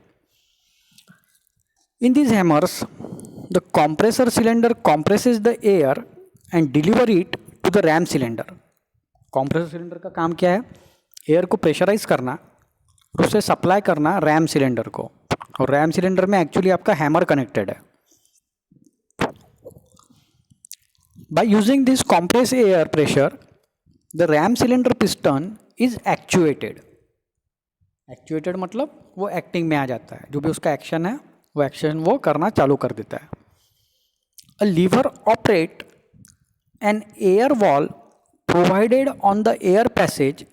इन these hammers, the compressor cylinder compresses the air and deliver it to the ram cylinder. compressor cylinder का काम क्या है, एयर को प्रेशराइज करना और उसे सप्लाई करना रैम सिलेंडर को। और रैम सिलेंडर में एक्चुअली आपका हैमर कनेक्टेड है। By using this compressed air pressure, the ram cylinder piston is actuated. Actuated मतलब वो एक्टिंग में आ जाता है, जो भी उसका एक्शन है वो एक्शन वो करना चालू कर देता है। A lever operate an air valve provided on the air passage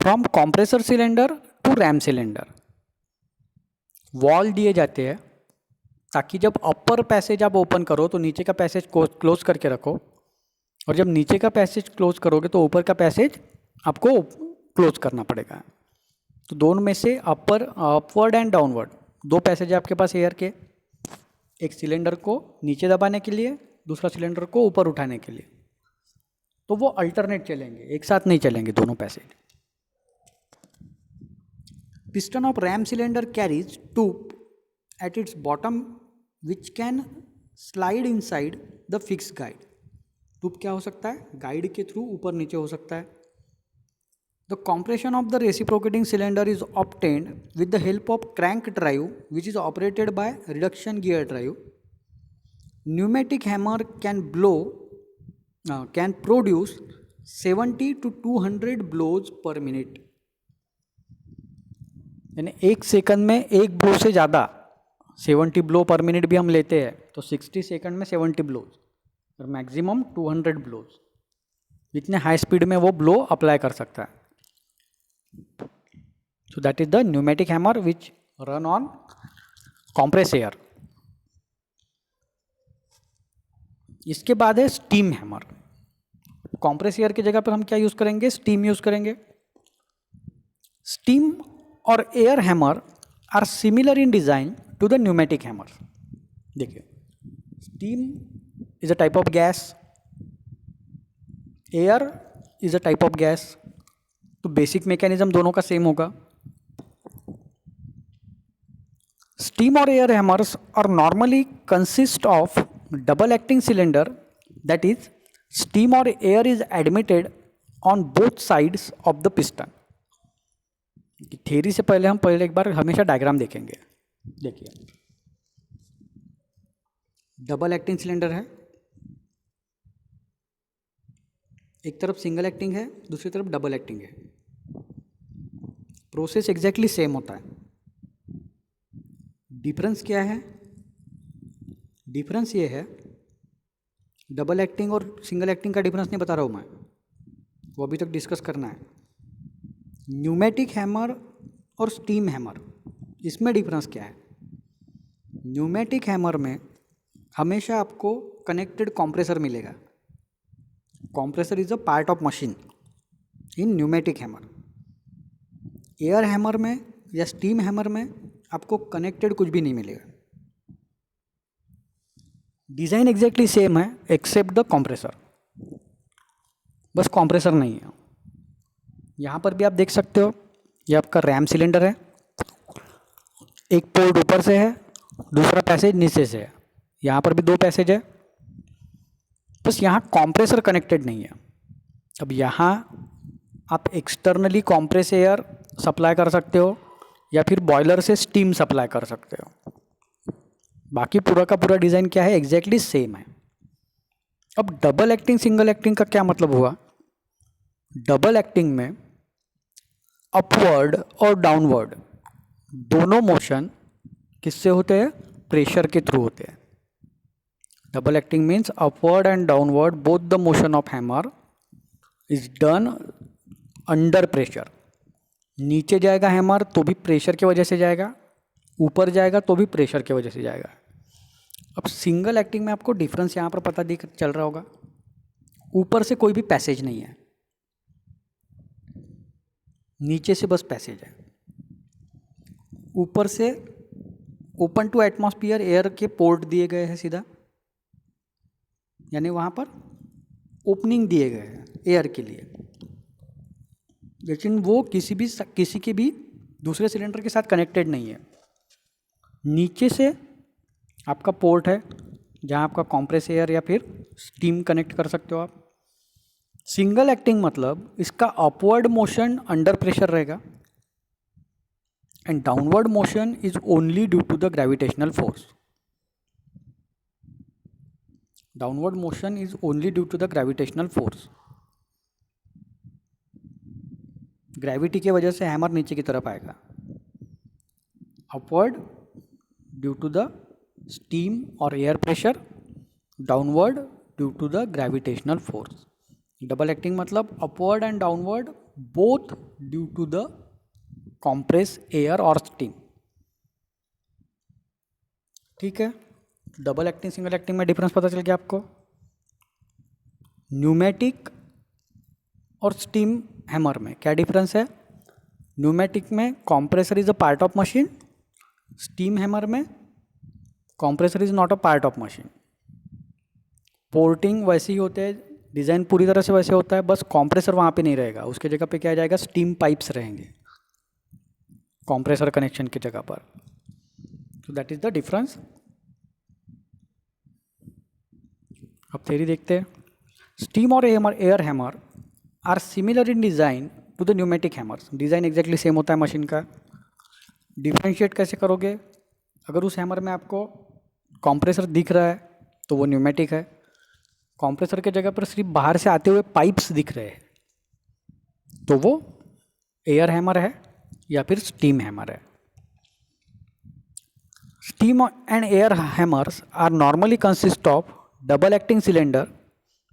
from compressor cylinder to ram cylinder. Valve दिए जाते हैं ताकि जब अपर पैसेज आप ओपन करो तो नीचे का पैसेज क्लोज करके रखो, और जब नीचे का पैसेज क्लोज करोगे तो ऊपर का पैसेज आपको क्लोज करना पड़ेगा। तो दोनों में से अपवर्ड एंड डाउनवर्ड दो पैसेज है आपके पास एयर के, एक सिलेंडर को नीचे दबाने के लिए, दूसरा सिलेंडर को ऊपर उठाने के लिए। तो वो अल्टरनेट चलेंगे, एक साथ नहीं चलेंगे दोनों passage. piston of ram cylinder carries tube at its bottom which can slide inside the fixed guide. Tube क्या हो सकता है? गाइड के थ्रू ऊपर नीचे हो सकता है. The compression of the reciprocating cylinder is obtained with the help of crank drive which is operated by reduction gear drive. Pneumatic hammer can produce 70 to 200 blows per minute. यानी एक second में एक blow से ज़्यादा 70 blow पर minute भी हम लेते हैं तो 60 सेकंड में 70 ब्लोज और मैक्सिमम 200 ब्लोज. जितने हाई स्पीड में वो ब्लो अप्लाई कर सकता है. So that is the pneumatic hammer which run on compressed air. इसके बाद है स्टीम हैमर. compressed air की जगह पर हम क्या यूज करेंगे? स्टीम यूज करेंगे. स्टीम और air hammer are similar in design to the pneumatic hammer. देखिए, steam is a type of gas, air is a type of gas. तो बेसिक मैकेनिज्म दोनों का सेम होगा. स्टीम और air hammers are normally consist of double acting cylinder, that is steam और air is admitted on both sides of the piston. Theory से पहले हम एक बार हमेशा डायग्राम देखेंगे. देखिए, डबल एक्टिंग सिलेंडर है, एक तरफ सिंगल एक्टिंग है, दूसरी तरफ डबल एक्टिंग है. प्रोसेस एग्जैक्टली सेम होता है. डिफरेंस क्या है? डिफरेंस ये है, डबल एक्टिंग और सिंगल एक्टिंग का डिफरेंस नहीं बता रहा हूँ मैं, वो अभी तक डिस्कस करना है. न्यूमेटिक हैमर और स्टीम हैमर, इसमें डिफरेंस क्या है? न्यूमेटिक हैमर में हमेशा आपको कनेक्टेड कॉम्प्रेसर मिलेगा. Compressor is a part of machine in pneumatic hammer. Air hammer में या स्टीम हैमर में आपको कनेक्टेड कुछ भी नहीं मिलेगा. डिज़ाइन एग्जैक्टली सेम है एक्सेप्ट द कॉम्प्रेसर, बस कॉम्प्रेसर नहीं है. यहाँ पर भी आप देख सकते हो, ये आपका रैम सिलेंडर है, एक पोर्ट ऊपर से है, दूसरा पैसेज नीचे से है. यहाँ पर भी दो पैसेज है, बस यहाँ कॉम्प्रेसर कनेक्टेड नहीं है. अब यहाँ आप एक्सटर्नली कॉम्प्रेस एयर सप्लाई कर सकते हो या फिर बॉयलर से स्टीम सप्लाई कर सकते हो. बाकी पूरा का पूरा डिज़ाइन क्या है? एग्जैक्टली सेम है. अब डबल एक्टिंग सिंगल एक्टिंग का क्या मतलब हुआ? डबल एक्टिंग में अपवर्ड और डाउनवर्ड दोनों मोशन किससे होते हैं? प्रेशर के थ्रू होते हैं. Double acting means upward and downward both the motion of hammer is done under pressure. नीचे जाएगा हैमर तो भी प्रेशर की वजह से जाएगा, ऊपर जाएगा तो भी प्रेशर की वजह से जाएगा. अब सिंगल एक्टिंग में आपको डिफरेंस यहाँ पर पता दिख चल रहा होगा. ऊपर से कोई भी पैसेज नहीं है, नीचे से बस पैसेज है. ऊपर से ओपन टू एटमॉस्फेयर एयर के पोर्ट दिए गए हैं सीधा, यानी वहाँ पर ओपनिंग दिए गए हैं एयर के लिए, लेकिन वो किसी के भी दूसरे सिलेंडर के साथ कनेक्टेड नहीं है. नीचे से आपका पोर्ट है जहाँ आपका कॉम्प्रेस एयर या फिर स्टीम कनेक्ट कर सकते हो आप. सिंगल एक्टिंग मतलब इसका अपवर्ड मोशन अंडर प्रेशर रहेगा and downward motion is only due to the gravitational force. Downward motion is only due to the gravitational force. Gravity की वजह से हैमर नीचे की तरफ आएगा. Upward due to the steam और air pressure, downward due to the gravitational force. Double acting मतलब upward and downward both due to the compress air और स्टीम. ठीक है, डबल एक्टिंग सिंगल एक्टिंग में डिफरेंस पता चल गया आपको. न्यूमेटिक और स्टीम हैमर में क्या डिफरेंस है? न्यूमेटिक में compressor is a part of machine, steam hammer में compressor is not a part of machine. Porting वैसे ही होते हैं, डिज़ाइन पूरी तरह से वैसे होता है, बस कॉम्प्रेसर वहाँ पे नहीं रहेगा, उसके जगह पे क्या आ जाएगा? स्टीम पाइप्स रहेंगे. कॉम्प्रेसर कनेक्शन की जगह पर। तो दैट इज द डिफरेंस। अब थ्योरी देखते हैं। स्टीम और air hammer are similar in design to the pneumatic hammers. Design exactly same होता है मशीन का। डिफ्रेंशिएट कैसे करोगे? अगर उस हैमर में आपको कॉम्प्रेसर दिख रहा है तो वो न्यूमेटिक है, कॉम्प्रेसर के जगह पर सिर्फ बाहर से आते हुए पाइप्स दिख रहे हैं तो वो एयर हैमर है या फिर स्टीम हैमर है। Steam and air hammers are normally consist of double acting cylinder,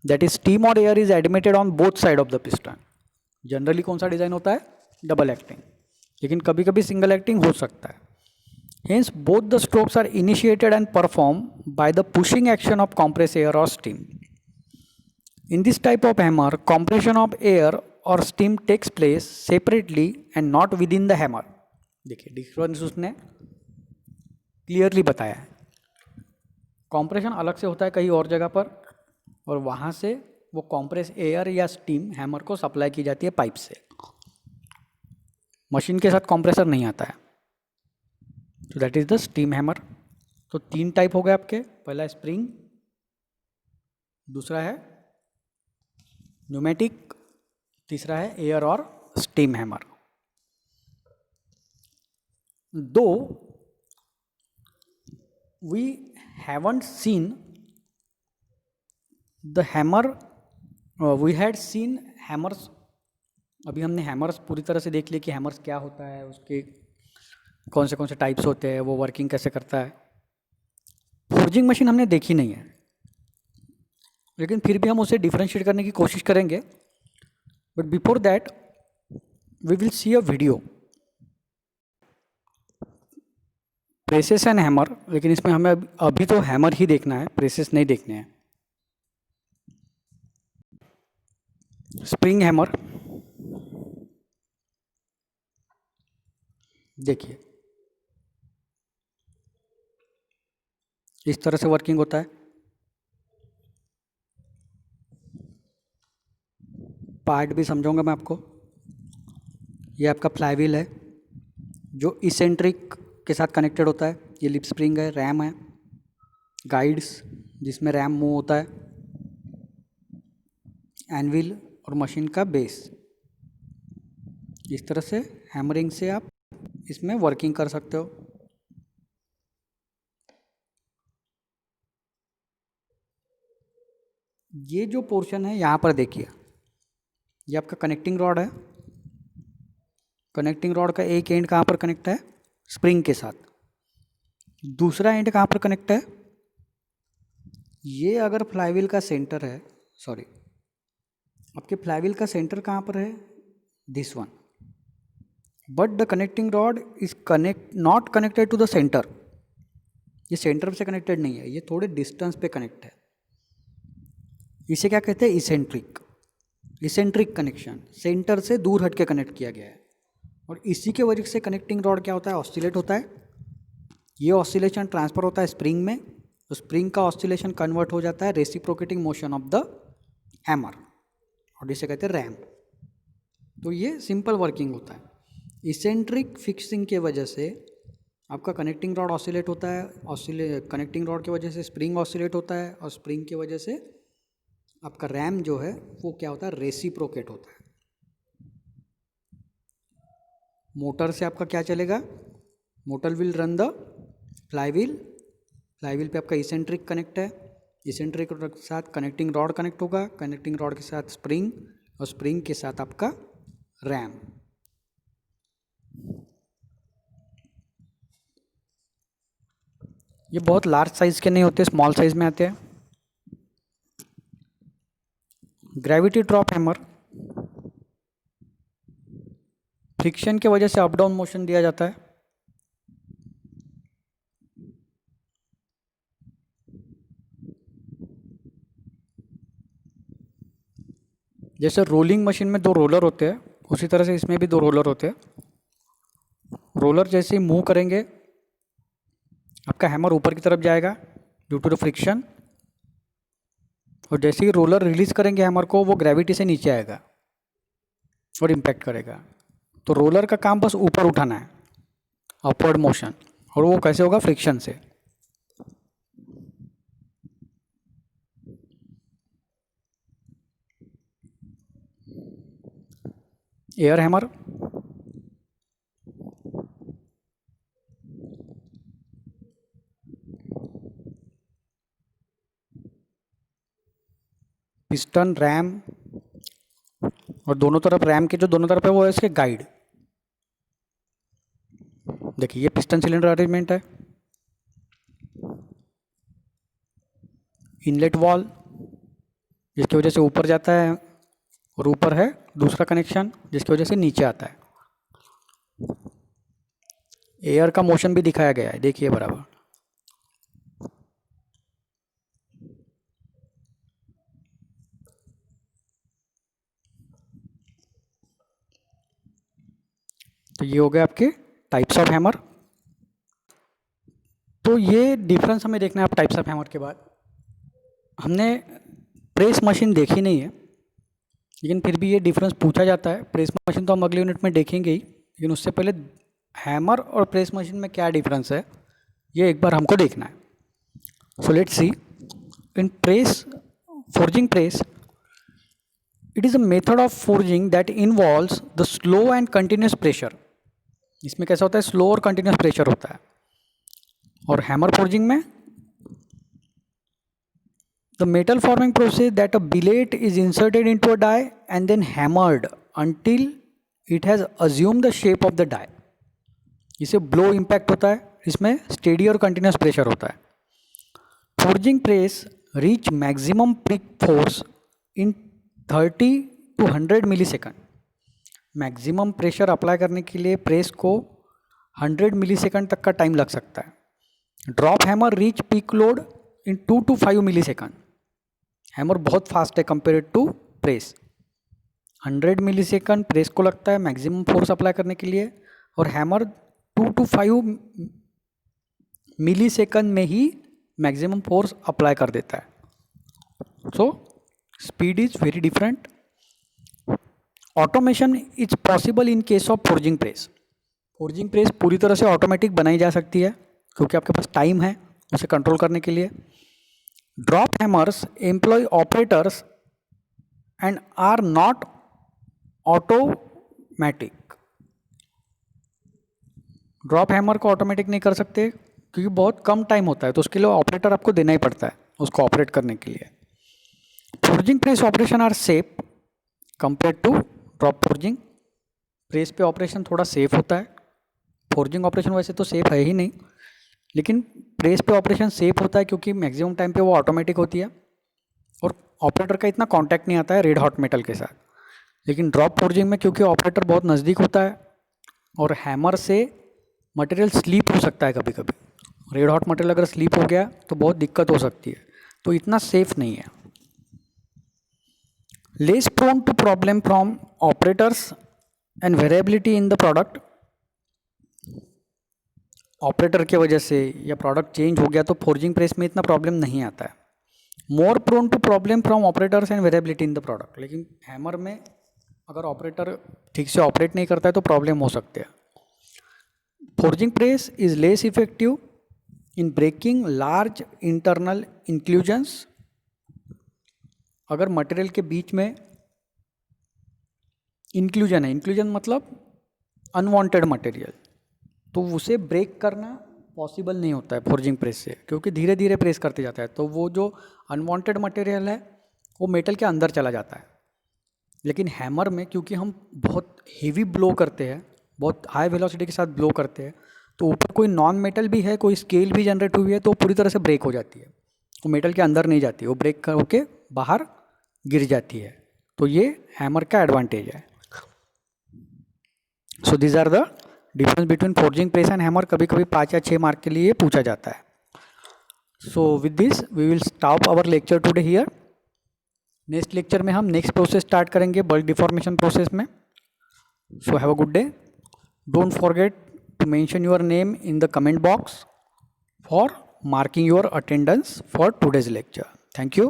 that is steam और air is admitted on both side of the piston. Generally कौन सा डिज़ाइन होता है? डबल एक्टिंग, लेकिन कभी कभी सिंगल एक्टिंग हो सकता है। Hence, both the strokes are initiated and performed by the pushing action of compressed air or steam. In this type of hammer, compression of air or steam takes place separately and not within the hammer. देखिए difference उसने clearly बताया है। Compression अलग से होता है कहीं और जगह पर और वहाँ से वो कॉम्प्रेस एयर या स्टीम हैमर को सप्लाई की जाती है पाइप से। मशीन के साथ कॉम्प्रेसर नहीं आता है। तो that is the steam hammer. तो 3 टाइप हो गए आपके। पहला स्प्रिंग, दूसरा है न्यूमेटिक, तीसरा है एयर और steam hammer. Though we haven't seen the hammer, we had seen hammers. अभी हमने हैमर्स पूरी तरह से देख लिया कि हैमर्स क्या होता है, उसके कौन से टाइप्स होते हैं, वो वर्किंग कैसे करता है। फोर्जिंग मशीन हमने देखी नहीं है, लेकिन फिर भी हम उसे डिफरेंशिएट करने की कोशिश करेंगे। But before that we will see a video presses and hammer. लेकिन इसमें हमें अभी तो हैमर ही देखना है, प्रेसेस नहीं देखने हैं। स्प्रिंग हैमर देखिए इस तरह से वर्किंग होता है। पार्ट भी समझाऊंगा मैं आपको। ये आपका फ्लाईव्हील है जो इसेंट्रिक के साथ कनेक्टेड होता है। ये लिप स्प्रिंग है, रैम है, गाइड्स जिसमें रैम मूव होता है, एनविल और मशीन का बेस। इस तरह से हैमरिंग से आप इसमें वर्किंग कर सकते हो। ये जो पोर्शन है यहाँ पर देखिए, ये आपका कनेक्टिंग रॉड है। कनेक्टिंग रॉड का एक एंड कहाँ पर कनेक्ट है? स्प्रिंग के साथ। दूसरा एंड कहाँ पर कनेक्ट है? ये अगर फ्लाईव्हील का सेंटर है, सॉरी आपके फ्लाईव्हील का सेंटर कहाँ पर है? This one. But the connecting rod is not connected to the centre. ये सेंटर से कनेक्टेड नहीं है, ये थोड़े डिस्टेंस पे कनेक्ट है। इसे क्या कहते हैं? इसेंट्रिक। इसेंट्रिक कनेक्शन, सेंटर से दूर हट के कनेक्ट किया गया है। और इसी के वजह से कनेक्टिंग रॉड क्या होता है? ऑसिलेट होता है। ये ऑसिलेशन ट्रांसफर होता है स्प्रिंग में, तो स्प्रिंग का ऑसिलेशन कन्वर्ट हो जाता है reciprocating motion of the hammer और इसे कहते हैं रैम्प। तो ये सिंपल वर्किंग होता है। इसेंट्रिक फिक्सिंग के वजह से आपका कनेक्टिंग रॉड ऑसिलेट होता है, कनेक्टिंग रॉड की वजह से स्प्रिंग ऑसिलेट होता है और स्प्रिंग की वजह से आपका रैम जो है वो क्या होता है? रेसिप्रोकेट होता है। मोटर से आपका क्या चलेगा? Motor will run the flywheel. Flywheel पे आपका इसेंट्रिक कनेक्ट है, इसेंट्रिक के साथ कनेक्टिंग रॉड कनेक्ट होगा, कनेक्टिंग रॉड के साथ स्प्रिंग और स्प्रिंग के साथ आपका रैम। ये बहुत लार्ज साइज के नहीं होते, स्मॉल साइज में आते हैं। ग्रेविटी ड्रॉप हैमर, फ्रिक्शन की वजह से अप डाउन मोशन दिया जाता है। जैसे रोलिंग मशीन में 2 रोलर होते हैं, उसी तरह से इसमें भी 2 रोलर होते हैं। रोलर जैसे ही मूव करेंगे आपका हैमर ऊपर की तरफ जाएगा ड्यू टू द फ्रिक्शन, और जैसे ही रोलर रिलीज करेंगे हैमर को, वो ग्रेविटी से नीचे आएगा और इम्पैक्ट करेगा। तो रोलर का काम बस ऊपर उठाना है, अपवर्ड मोशन, और वो कैसे होगा? फ्रिक्शन से। एयर हैमर, पिस्टन, रैम, और दोनों तरफ रैम के जो दोनों तरफ है वो है इसके गाइड। देखिए ये पिस्टन सिलेंडर अरेंजमेंट है, इनलेट वॉल जिसकी वजह से ऊपर जाता है, और ऊपर है दूसरा कनेक्शन जिसकी वजह से नीचे आता है। एयर का मोशन भी दिखाया गया है, देखिए बराबर। तो ये हो गए आपके टाइप्स ऑफ हैमर। तो ये डिफरेंस हमें देखना है आप टाइप्स ऑफ हैमर के बाद। हमने प्रेस मशीन देखी नहीं है, लेकिन फिर भी ये डिफरेंस पूछा जाता है। प्रेस मशीन तो हम अगले यूनिट में देखेंगे ही, लेकिन उससे पहले हैमर और प्रेस मशीन में क्या डिफरेंस है ये एक बार हमको देखना है। सो let's C, in press, forging press, it is a method of forging that involves the slow and continuous pressure। इसमें कैसा होता है? स्लो और कंटिन्यूस प्रेशर होता है। और हैमर फोर्जिंग में the metal forming process that a billet is inserted into a die and then hammered until it has assumed the shape of the die। इसे ब्लो इम्पैक्ट होता है, इसमें steady और continuous pressure होता है। Forging press reach maximum peak force in 30 to 100 millisecond. Maximum pressure apply करने के लिए प्रेस को 100 मिलीसेकंड तक का टाइम लग सकता है। Drop hammer reach peak load in 2 to 5 millisecond. Hammer बहुत फास्ट है compare to press. 100 millisecond press को लगता है मैक्सिमम फोर्स अप्लाई करने के लिए, और हैमर 2 to 5 मिलीसेकंड में ही मैक्सिमम फोर्स अप्लाई कर देता है। So speed is very different. Automation is possible in case of forging press. Forging press पूरी तरह से ऑटोमेटिक बनाई जा सकती है क्योंकि आपके पास टाइम है उसे कंट्रोल करने के लिए। Drop hammers employ operators and are not automatic. Drop hammer को ऑटोमेटिक नहीं कर सकते क्योंकि बहुत कम टाइम होता है, तो उसके लिए ऑपरेटर आपको देना ही पड़ता है उसको ऑपरेट करने के लिए। Forging press operation are safe compare to drop forging. Press पे ऑपरेशन थोड़ा सेफ होता है, फोर्जिंग ऑपरेशन वैसे तो सेफ है ही नहीं, लेकिन प्रेस पे ऑपरेशन सेफ होता है क्योंकि मैक्सिमम टाइम पे वो ऑटोमेटिक होती है और ऑपरेटर का इतना कांटेक्ट नहीं आता है रेड हॉट मेटल के साथ। लेकिन ड्रॉप फोर्जिंग में क्योंकि ऑपरेटर बहुत नज़दीक होता है और हैमर से मटेरियल स्लीप हो सकता है, कभी कभी रेड हॉट मटेरियल अगर स्लीप हो गया तो बहुत दिक्कत हो सकती है, तो इतना सेफ नहीं है। Less prone to problem from operators and variability in the product. Operator की वजह से या प्रोडक्ट चेंज हो गया तो फोर्जिंग प्रेस में इतना प्रॉब्लम नहीं आता है। More prone to problem from operators and variability in the product. लेकिन हैमर में अगर ऑपरेटर ठीक से ऑपरेट नहीं करता है तो प्रॉब्लम हो सकते हैं। Forging press is less effective in breaking large internal inclusions. अगर मटेरियल के बीच में इंक्लूजन है, इंक्लूजन मतलब अनवांटेड मटेरियल, तो उसे ब्रेक करना पॉसिबल नहीं होता है फोर्जिंग प्रेस से, क्योंकि धीरे धीरे प्रेस करते जाता है तो वो जो अनवांटेड मटेरियल है वो मेटल के अंदर चला जाता है। लेकिन हैमर में क्योंकि हम बहुत हेवी ब्लो करते हैं, बहुत हाई वेलोसिटी के साथ ब्लो करते हैं, तो ऊपर कोई नॉन मेटल भी है, कोई स्केल भी जनरेट हुई है, तो पूरी तरह से ब्रेक हो जाती है, वो मेटल के अंदर नहीं जाती, वो ब्रेक होके बाहर गिर जाती है। तो ये हैमर का एडवांटेज है। So these are the difference between forging press and hammer. कभी कभी 5 या 6 मार्क के लिए पूछा जाता है। So with this we will stop our lecture today here. Next lecture में हम नेक्स्ट प्रोसेस स्टार्ट करेंगे, बल्क डिफॉर्मेशन प्रोसेस में। So have a good day. Don't forget to mention your name in the comment box for marking your attendance for today's lecture. Thank you.